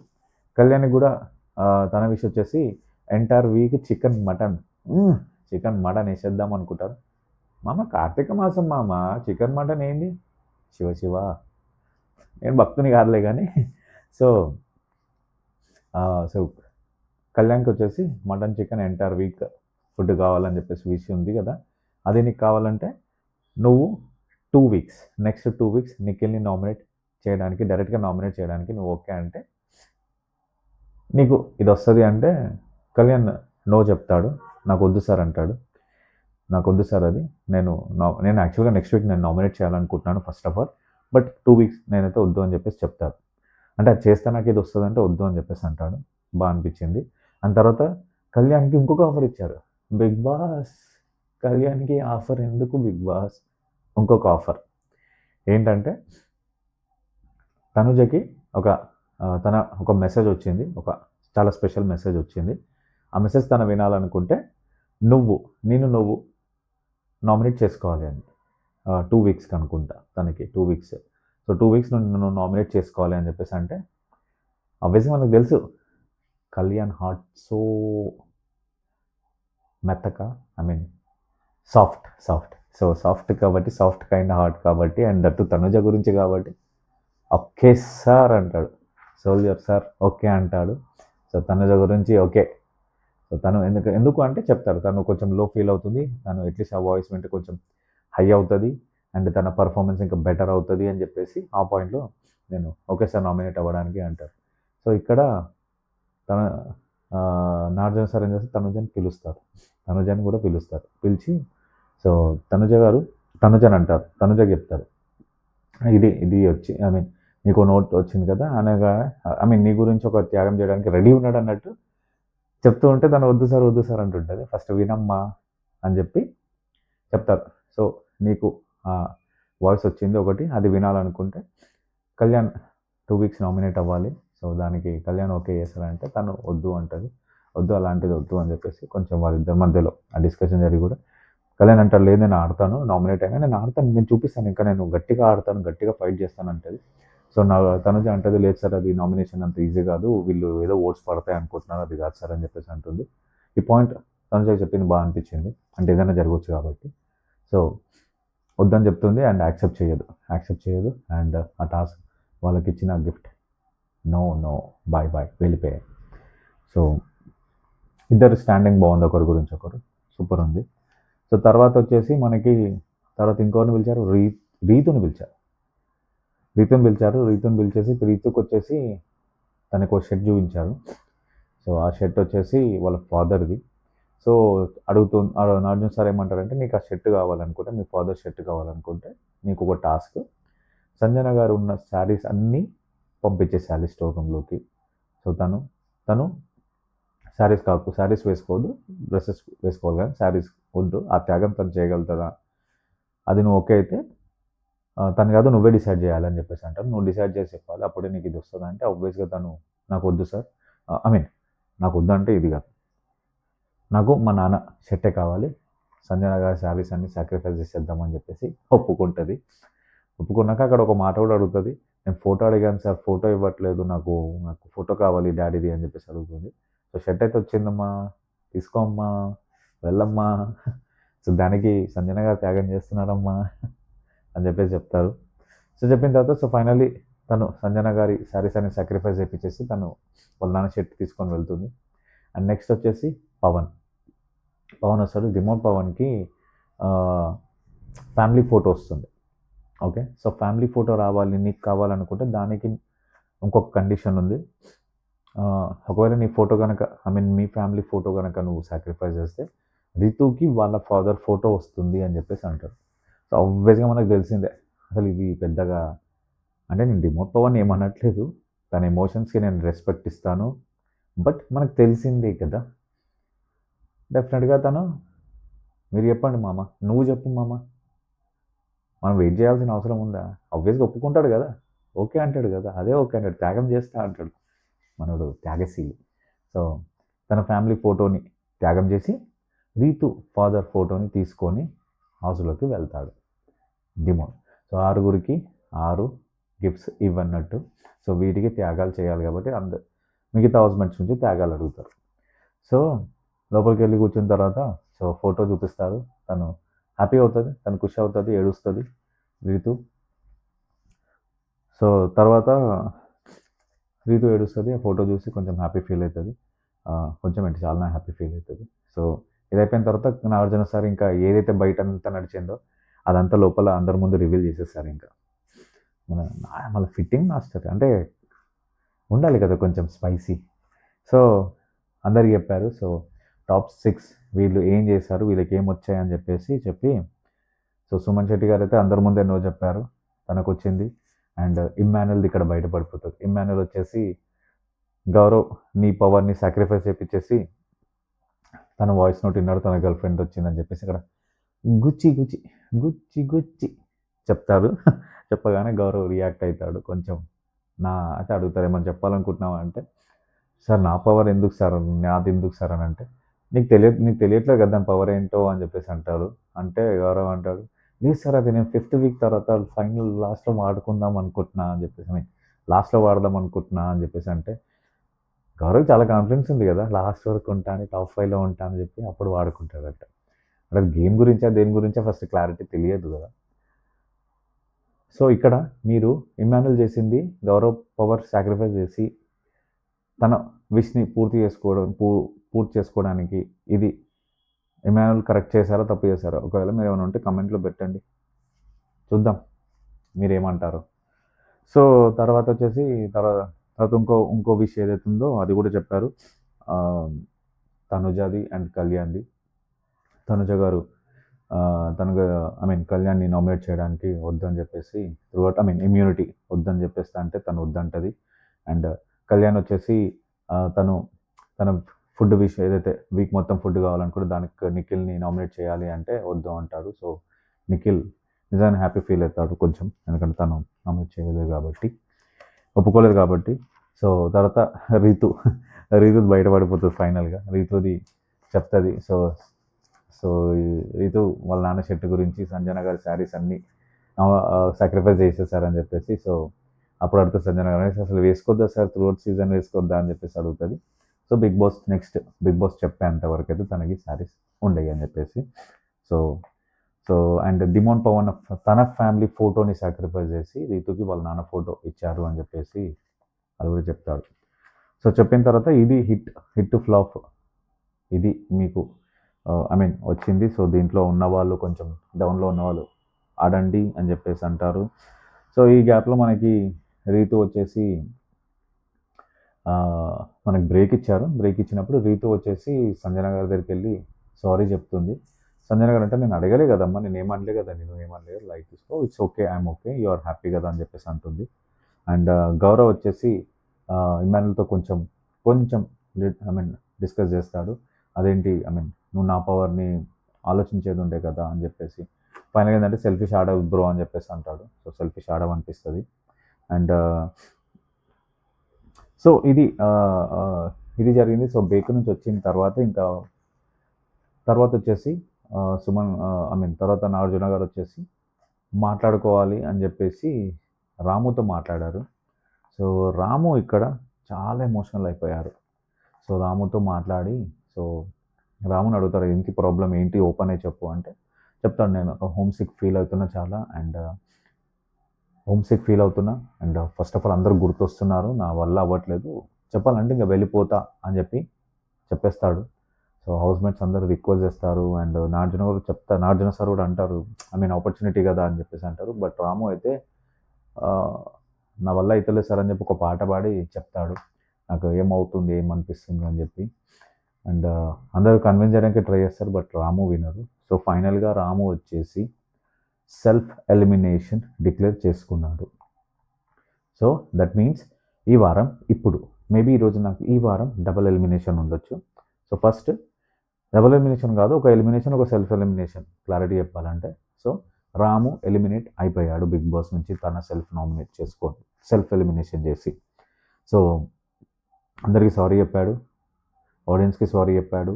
కళ్యాణ్కి కూడా తన విషయం వచ్చేసి ఎంటైర్ వీక్ చికెన్ మటన్ వేసేద్దాం అనుకుంటారు. మామ కార్తీక మాసం మామ, చికెన్ మటన్ ఏంది? శివ నేను భక్తుని కాదులే కానీ. సో సో కళ్యాణ్కి వచ్చేసి mutton chicken entire week food కావాలని చెప్పేసి విషయం ఉంది కదా. అది నీకు కావాలంటే నువ్వు 2 వీక్స్, నెక్స్ట్ 2 వీక్స్ నిఖిల్ని డైరెక్ట్గా నామినేట్ చేయడానికి నువ్వు ఓకే అంటే నీకు ఇది వస్తుంది అంటే, కళ్యాణ్ నో చెప్తాడు. నాకు వద్దు సార్ అంటాడు. నాకు వద్దు సార్ అది, నేను యాక్చువల్గా నెక్స్ట్ వీక్ నేను నామినేట్ చేయాలనుకుంటున్నాను first of all, but 2 weeks నేనైతే వద్దు అని చెప్పేసి చెప్తాడు. అంటే అది చేస్తే నాకు ఇది వస్తుంది అంటే వద్దు అని చెప్పేసి అంటాడు. బాగా అనిపించింది. అండ్ తర్వాత కళ్యాణ్కి ఇంకొక ఆఫర్ ఇచ్చారు. బిగ్ బాస్ కళ్యాణ్కి ఆఫర్ ఎందుకు బిగ్ బాస్? ఇంకొక ఆఫర్ ఏంటంటే, తనుజకి ఒక మెసేజ్ వచ్చింది, ఒక చాలా స్పెషల్ మెసేజ్ వచ్చింది. ఆ మెసేజ్ తను వినాలనుకుంటే నువ్వు నామినేట్ చేసుకోవాలి అని. 2 వీక్స్కి అనుకుంటా తనకి, 2 వీక్స్. సో 2 వీక్స్ నువ్వు నామినేట్ చేసుకోవాలి అని చెప్పేసి అంటే, ఆబ్వియస్గా మనకు తెలుసు కళ్యాణ్ హార్ట్ సో మెత్తగా, సాఫ్ట్. సో సాఫ్ట్ కాబట్టి, సాఫ్ట్ కైండ్ హార్ట్ కాబట్టి, అండ్ దట్టు తనుజ గురించి కాబట్టి ఓకే సార్ అంటాడు. సోల్జర్ సార్ ఓకే అంటాడు. సో తనుజ గురించి ఓకే. సో తను ఎందుకు అంటే చెప్తారు, తను కొంచెం లో ఫీల్ అవుతుంది, తను అట్లీస్ట్ ఆ వాయిస్ వింటే కొంచెం హై అవుతుంది, అండ్ తన పర్ఫార్మెన్స్ ఇంకా బెటర్ అవుతుంది అని చెప్పేసి ఆ పాయింట్లో నేను ఓకే సార్ నామినేట్ అవ్వడానికి అంటారు. సో ఇక్కడ తన నాగార్జున సార్ ఏం చేస్తారు, తనుజని కూడా పిలుస్తారు. పిలిచి సో తనుజని అంటారు, తనుజకి చెప్తారు, ఇది వచ్చి నీకు నోట్ వచ్చింది కదా అనగా, నీ గురించి ఒక త్యాగం చేయడానికి రెడీ ఉన్నాడు అన్నట్టు చెప్తూ ఉంటే తను వద్దు సార్ అంటుంటుంది. ఫస్ట్ వినమ్మా అని చెప్పి చెప్తారు. సో నీకు వాయిస్ వచ్చింది ఒకటి, అది వినాలనుకుంటే కళ్యాణ్ 2 వీక్స్ నామినేట్ అవ్వాలి. సో దానికి కళ్యాణ్ ఓకే చేస్తారంటే తను వద్దు అంటుంది. వద్దు, అలాంటిది వద్దు అని చెప్పేసి కొంచెం వాళ్ళిద్దరి మధ్యలో ఆ డిస్కషన్ జరిగి కూడా కళ్యాణ్ అంటారు, లేదు నేను ఆడతాను, నామినేట్ అయినా నేను ఆడతాను, నేను చూపిస్తాను, ఇంకా నేను గట్టిగా ఆడతాను, గట్టిగా ఫైట్ చేస్తాను అంటది. సో తనుజ అంటది, లేదు సార్ అది నామినేషన్ అంత ఈజీ కాదు, వీళ్ళు ఏదో ఓట్స్ పడతాయి అనుకుంటున్నారు, అది కాదు సార్ అని చెప్పేసి అంటుంది. ఈ పాయింట్ తనుజ చెప్పింది బాగా అనిపించింది, అంటే ఏదైనా జరగవచ్చు కాబట్టి. సో వద్దని చెప్తుంది అండ్ యాక్సెప్ట్ చేయదు. అండ్ ఆ టాస్క్ వాళ్ళకి ఇచ్చిన గిఫ్ట్ నో బాయ్ వెళ్ళిపోయాయి. సో ఇద్దరు స్టాండింగ్ బాగుంది, ఒకరి గురించి ఒకరు సూపర్ ఉంది. సో తర్వాత వచ్చేసి మనకి ఇంకోరిని పిలిచారు, రీతుని పిలిచేసి రీతుకి వచ్చేసి తనకు షర్ట్ చూపించారు. సో ఆ షర్ట్ వచ్చేసి వాళ్ళ ఫాదర్ది. సో నాగార్జున సార్ ఏమంటారంటే, నీకు ఆ షర్ట్ కావాలనుకుంటే, మీ ఫాదర్ షర్ట్ కావాలనుకుంటే నీకు ఒక టాస్క్, సంజన గారు ఉన్న శారీస్ అన్నీ పంపించేసేయాలి స్టోర్ రూమ్లోకి. సో తను శారీస్ వేసుకోవద్దు, డ్రెస్సెస్ వేసుకోవాలి, కానీ శారీస్ వద్దు. ఆ త్యాగం తను చేయగలుగుతుందా, అది నువ్వు ఓకే అయితే తను కాదు నువ్వే డిసైడ్ చేయాలని చెప్పేసి అంటారు. నువ్వు డిసైడ్ చేసి చెప్పాలి, అప్పుడే నీకు ఇది వస్తుంది అంటే ఆబ్వియస్గా తను నాకు వద్దు సార్, నాకు వద్దు అంటే ఇది కాదు, నాకు మా నాన్న షర్టే కావాలి, సంజన గారి శారీస్ అన్ని సాక్రిఫైస్ చేసేద్దామని చెప్పేసి ఒప్పుకున్నాక అక్కడ ఒక మాట కూడా అడుగుతుంది, నేను ఫోటో అడిగాను సార్, ఫోటో ఇవ్వట్లేదు, నాకు ఫోటో కావాలి డాడీది అని చెప్పేసి అడుగుతుంది. సో షర్ట్ అయితే వచ్చిందమ్మా, తీసుకోమ్మా, వెళ్ళమ్మా. సో దానికి సంజన గారు త్యాగం చేస్తున్నారమ్మా అని చెప్పేసి చెప్తారు. సో చెప్పిన తర్వాత సో ఫైనల్లీ తను సంజన గారి శారీస్ అని సాక్రిఫైస్ చేయించేసి తను వాళ్ళ నాన్న షర్ట్ తీసుకొని వెళ్తుంది. అండ్ నెక్స్ట్ వచ్చేసి పవన్ పవన్ వస్తాడు. రిమోట్ పవన్కి ఫ్యామిలీ ఫోటో వస్తుంది. ఓకే, సో ఫ్యామిలీ ఫోటో రావాలి నీకు కావాలనుకుంటే దానికి ఇంకొక కండిషన్ ఉంది. ఒకవేళ నీ ఫోటో కనుక మీ ఫ్యామిలీ ఫోటో కనుక నువ్వు సాక్రిఫైస్ చేస్తే రితుకి వాళ్ళ ఫాదర్ ఫోటో వస్తుంది అని చెప్పేసి అంటారు. సో ఆబ్వియస్గా మనకు తెలిసిందే అసలు ఇది పెద్దగా, అంటే నేను రిమోట్ పవన్ ఏమనట్లేదు, తన ఎమోషన్స్కి నేను రెస్పెక్ట్ ఇస్తాను. బట్ మనకు తెలిసిందే కదా, డెఫినెట్గా తను మీరు చెప్పండి మామ, నువ్వు చెప్పు మామ, మనం వెయిట్ చేయాల్సిన అవసరం ఉందా? ఆబ్వియస్గా ఒప్పుకుంటాడు కదా, ఓకే అంటాడు కదా, అదే ఓకే అంటాడు, త్యాగం చేస్తా అంటాడు మనోడు త్యాగశీలి. సో తన ఫ్యామిలీ ఫోటోని త్యాగం చేసి రీతు ఫాదర్ ఫోటోని తీసుకొని హౌస్లోకి వెళ్తాడు డిమోన్. సో 6గురికి 6 గిఫ్ట్స్ ఇవ్వన్నట్టు. సో వీటికి త్యాగాలు చేయాలి కాబట్టి మిగతా హౌస్మేట్స్ నుంచి త్యాగాలు అడుగుతారు. సో లోపలికి వెళ్ళి కూర్చున్న తర్వాత సో ఫోటో చూపిస్తారు. తను హ్యాపీ అవుతుంది, తను ఖుషి అవుతుంది, ఏడుస్తుంది రీతు. సో తర్వాత రీతు ఏడుస్తుంది, ఆ ఫోటో చూసి కొంచెం హ్యాపీ ఫీల్ అవుతుంది, కొంచెం అంటే చాలా హ్యాపీ ఫీల్ అవుతుంది. సో ఇది అయిపోయిన తర్వాత నాగార్జున సార్ ఇంకా ఏదైతే బయట అంతా నడిచిందో అదంతా లోపల అందరి ముందు రివీల్ చేసేస్తారు. ఇంకా మళ్ళీ ఫిట్టింగ్ మాస్టర్ అంటే ఉండాలి కదా కొంచెం స్పైసీ. సో అందరికి చెప్పారు. సో టాప్ 6 వీళ్ళు ఏం చేశారు, వీళ్ళకి ఏం వచ్చాయని చెప్పి సో సుమన్ శెట్టి గారు అయితే అందరి ముందు ఎన్నో చెప్పారు, తనకు వచ్చింది. అండ్ ఇమ్మాన్యుల్ది ఇక్కడ బయటపడిపోతుంది. ఇమ్మాన్యుల్ వచ్చేసి గౌరవ్ నీ పవర్ని సాక్రిఫైస్ చేయించేసి తన వాయిస్ నోట్ విన్నాడు, తన గర్ల్ ఫ్రెండ్ వచ్చిందని చెప్పేసి ఇక్కడ గుచ్చి గుచ్చి గుచ్చి గుచ్చి చెప్తాడు. చెప్పగానే గౌరవ్ రియాక్ట్ అవుతాడు కొంచెం. అయితే అడుగుతారు ఏమని చెప్పాలనుకుంటున్నావా అంటే, సార్ నా పవర్ ఎందుకు సార్, నాది ఎందుకు సార్ అని అంటే, నీకు తెలియట్లేదు కదా దాని పవర్ ఏంటో అని చెప్పేసి అంటారు. అంటే గౌరవ్ అంటాడు, లేదు సార్ అది నేను 5th వీక్ తర్వాత ఫైనల్ లాస్ట్లో వాడుకుందాం అనుకుంటున్నా అని చెప్పేసి, లాస్ట్లో వాడదాం అనుకుంటున్నా అని చెప్పేసి అంటే, గౌరవ్ చాలా కాన్ఫిడెన్స్ ఉంది కదా లాస్ట్ వరకు ఉంటాను, టాప్ 5లో ఉంటా అని చెప్పి అప్పుడు వాడుకుంటాడట. అంటే గేమ్ గురించా దేని గురించా ఫస్ట్ క్లారిటీ తెలియదు కదా. సో ఇక్కడ మీరు ఇమ్మాన్యుల్ చేసింది గౌరవ్ పవర్ సాక్రిఫైస్ చేసి తన విష్ని పూర్తి చేసుకోవడానికి ఇది ఇమ్మాన్యుల్ కరెక్ట్ చేశారో తప్పు చేశారో, ఒకవేళ మీరు ఏమైనా ఉంటే కమెంట్లో పెట్టండి, చూద్దాం మీరేమంటారు. సో తర్వాత వచ్చేసి తర్వాత ఇంకో విషయం ఏదైతే ఉందో అది కూడా చెప్పారు, తనుజాది అండ్ కళ్యాణ్ది. తనుజ గారు కళ్యాణ్ని నామినేట్ చేయడానికి వద్దని చెప్పేసి ఇమ్యూనిటీ వద్దని చెప్పేస్తా అంటే తను వద్దంటది. అండ్ కళ్యాణ్ వచ్చేసి తన ఫుడ్ విషయం ఏదైతే వీక్ మొత్తం ఫుడ్ కావాలనుకుంటే దానికి నిఖిల్ని నామినేట్ చేయాలి అంటే వద్దు అంటాడు. సో నిఖిల్ నిజాన్ని హ్యాపీ ఫీల్ అవుతాడు కొంచెం, ఎందుకంటే తను నామినేట్ చేయలేదు కాబట్టి, ఒప్పుకోలేదు కాబట్టి. సో తర్వాత రీతు బయటపడిపోతుంది ఫైనల్గా, రీతుది చెప్తుంది. సో రీతు వాళ్ళ నాన్న షర్ట్ గురించి సంజన గారి శారీస్ అన్నీ సాక్రిఫైస్ చేసేసారని చెప్పేసి, సో అప్పుడు అడుగుతుంది సంజన గారు అసలు వేసుకోద్దా సార్, త్రూఅవుట్ సీజన్ వేసుకోద్దా అని చెప్పేసి అడుగుతుంది. సో బిగ్ బాస్ చెప్పేంత వరకు అయితే తనకి శారీస్ ఉండేవి అని చెప్పేసి. సో అండ్ డిమోన్ పవన్ తన ఫ్యామిలీ ఫోటోని సాక్రిఫైస్ చేసి రీతుకి వాళ్ళ నాన్న ఫోటో ఇచ్చారు అని చెప్పేసి అది కూడా చెప్తాడు. సో చెప్పిన తర్వాత ఇది హిట్ ఫ్లాప్ ఇది మీకు వచ్చింది. సో దీంట్లో ఉన్నవాళ్ళు కొంచెం డౌన్లో ఉన్నవాళ్ళు ఆడండి అని చెప్పేసి అంటారు. సో ఈ గ్యాప్లో మనకి రీతు వచ్చేసి మనకి బ్రేక్ ఇచ్చినప్పుడు రీతు వచ్చేసి సంజన గారి దగ్గరికి వెళ్ళి సారీ చెప్తుంది. సంజన గారు అంటే నేను అడగలే కదమ్మా, నేను ఏమనలే కదా, లైక్ తీసుకో, it's okay, I'm okay, you are happy కదా అని చెప్పేసి అంటుంది. అండ్ గౌరవ్ వచ్చేసి ఇమాన్యుల్తో కొంచెం డిస్కస్ చేస్తాడు. అదేంటి నువ్వు నా పవర్ని ఆలోచించేది ఉండే కదా అని చెప్పేసి, ఫైనల్గా ఏంటంటే సెల్ఫిష్ ఆడవ్ బ్రో అని చెప్పేసి అంటాడు. సో సెల్ఫిష్ ఆడవ్ అనిపిస్తుంది. అండ్ సో ఇది జరిగింది. సో బేక్ నుంచి వచ్చిన తర్వాత తర్వాత వచ్చేసి తర్వాత నాగార్జున గారు వచ్చేసి మాట్లాడుకోవాలి అని చెప్పేసి రాముతో మాట్లాడారు. సో రాము ఇక్కడ చాలా ఎమోషనల్ అయిపోయారు. సో రాముతో మాట్లాడి సో రాముని అడుగుతారు ఏంటి ప్రాబ్లం ఏంటి ఓపెన్ అయ్యి చెప్పు అంటే చెప్తాడు, నేను ఒక హోమ్ సిక్ ఫీల్ అవుతున్నా చాలా, అండ్ ఫస్ట్ ఆఫ్ ఆల్ అందరూ గుర్తొస్తున్నారు, నా వల్ల అవ్వట్లేదు, చెప్పాలంటే ఇంకా వెళ్ళిపోతా అని చెప్పేస్తాడు. సో హౌస్ మేట్స్ అందరూ రిక్వెస్ట్ చేస్తారు, అండ్ నాగార్జున సార్ కూడా అంటారు, ఐ మీన్ ఆపర్చునిటీ కదా అని చెప్పేసి అంటారు. బట్ రాము అయితే ఆ, నా వల్ల అవుతలేదు సార్ అని చెప్పి ఒక పాట పాడి చెప్తాడు, నాకు ఏమవుతుంది ఏమనిపిస్తుంది అని చెప్పి. అండ్ అందరూ కన్విన్స్ చేయడానికి ట్రై చేస్తారు, బట్ రాము వినరు. సో ఫైనల్గా రాము వచ్చేసి సెల్ఫ్ ఎలిమినేషన్ డిక్లేర్ చేసుకున్నాడు. సో దట్ మీన్స్ ఈ వారం ఇప్పుడు మేబీ ఈరోజు నాకు ఈ వారం డబుల్ ఎలిమినేషన్ ఉండొచ్చు. సో ఫస్ట్ డబుల్ ఎలిమినేషన్ కాదు, ఒక ఎలిమినేషన్ ఒక సెల్ఫ్ ఎలిమినేషన్, క్లారిటీ చెప్పాలంటే. సో రాము ఎలిమినేట్ అయిపోయాడు బిగ్ బాస్ నుంచి, తన సెల్ఫ్ ఎలిమినేషన్ చేసి. సో అందరికీ సారీ చెప్పాడు, ఆడియన్స్కి సారీ చెప్పాడు,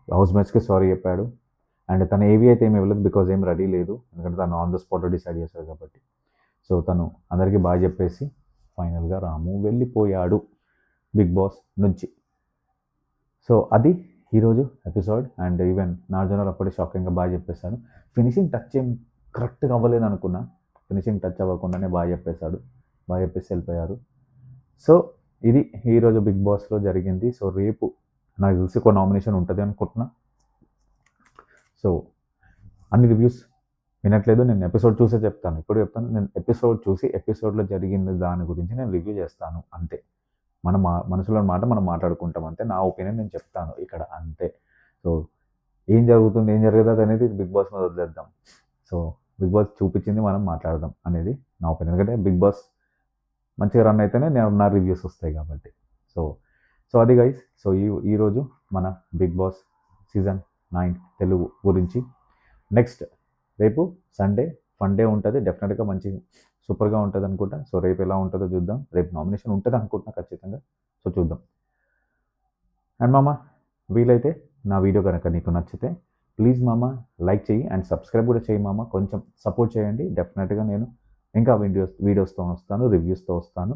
హౌస్ మేట్స్కి సారీ చెప్పాడు. అండ్ తను ఏవి అయితే ఏమి ఇవ్వలేదు, బికాజ్ ఏం రెడీ లేదు, ఎందుకంటే తను ఆన్ ద స్పాట్లో డిసైడ్ చేశాడు కాబట్టి. సో తను అందరికీ బాగా చెప్పేసి ఫైనల్గా రాము వెళ్ళిపోయాడు బిగ్ బాస్ నుంచి. సో అది ఈరోజు ఎపిసోడ్. అండ్ ఈవెన్ నాగార్జున అప్పుడే షాకింగ్గా బాగా చెప్పేశాడు. ఫినిషింగ్ టచ్ ఏం కరెక్ట్గా అవ్వలేదు అనుకున్నా, ఫినిషింగ్ టచ్ అవ్వకుండానే బాగా చెప్పేసి వెళ్ళిపోయారు. సో ఇది ఈరోజు బిగ్ బాస్లో జరిగింది. సో రేపు నాకు తెలిసి ఒక నామినేషన్ ఉంటుంది అనుకుంటున్నా. సో అన్ని రివ్యూస్ వినట్లేదు, నేను ఎపిసోడ్ చూసే చెప్తాను, ఇప్పుడు చెప్తాను, నేను ఎపిసోడ్ చూసి ఎపిసోడ్లో జరిగింది దాని గురించి నేను రివ్యూ చేస్తాను అంతే. మన మనసులో మాట మనం మాట్లాడుకుంటాం అంతే, నా ఒపీనియన్ నేను చెప్తాను ఇక్కడ అంతే. సో ఏం జరుగుతుంది ఏం జరగదు అనేది బిగ్ బాస్ మీద వదిలేద్దాం. సో బిగ్ బాస్ చూపించింది మనం మాట్లాడదాం అనేది నా ఒపీనియన్, ఎందుకంటే బిగ్ బాస్ మంచిగా రన్ అయితేనే నా రివ్యూస్ వస్తాయి కాబట్టి. సో అది గైస్. సో ఈరోజు మన బిగ్ బాస్ సీజన్ 9 తెలుగు గురించి. నెక్స్ట్ రేపు సండే ఫన్ డే ఉంటుంది, డెఫినెట్గా మంచి సూపర్గా ఉంటుంది అనుకుంటా. సో రేపు ఎలా ఉంటుందో చూద్దాం, రేపు నామినేషన్ ఉంటుంది అనుకుంటున్నా ఖచ్చితంగా. సో చూద్దాం. అండ్ మామ, వీలైతే నా వీడియో కనుక నీకు నచ్చితే ప్లీజ్ మామ లైక్ చేయి, అండ్ సబ్స్క్రైబ్ కూడా చేయి మామ, కొంచెం సపోర్ట్ చేయండి. డెఫినెట్గా నేను ఇంకా వీడియోస్తో వస్తాను, రివ్యూస్తో వస్తాను.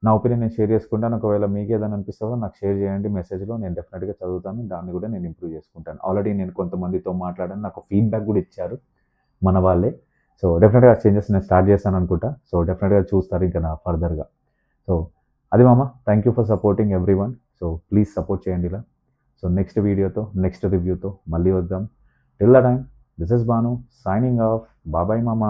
నా ఒపీనియన్ నేను షేర్ చేసుకుంటాను. ఒకవేళ మీకు ఏదైనా అనిపిస్తే కూడా నాకు షేర్ చేయండి మెసేజ్లో, నేను డెఫినెట్గా చదువుతాను, దాన్ని కూడా నేను ఇంప్రూవ్ చేసుకుంటాను. ఆల్రెడీ నేను కొంతమందితో మాట్లాడాను, నాకు ఫీడ్బ్యాక్ కూడా ఇచ్చారు మన వాళ్ళే. సో డెఫినెట్గా చేంజెస్ నేను స్టార్ట్ చేస్తాను అనుకుంటా. సో డెఫినెట్గా చూస్తారు ఇంకా నా ఫర్దర్గా. సో అది మామ, thank you for supporting everyone. So please support చేయండి ఇలా. సో నెక్స్ట్ వీడియోతో నెక్స్ట్ రివ్యూతో మళ్ళీ వద్దాం. Till the time, this is Banu signing off. బాబాయ్ మామ.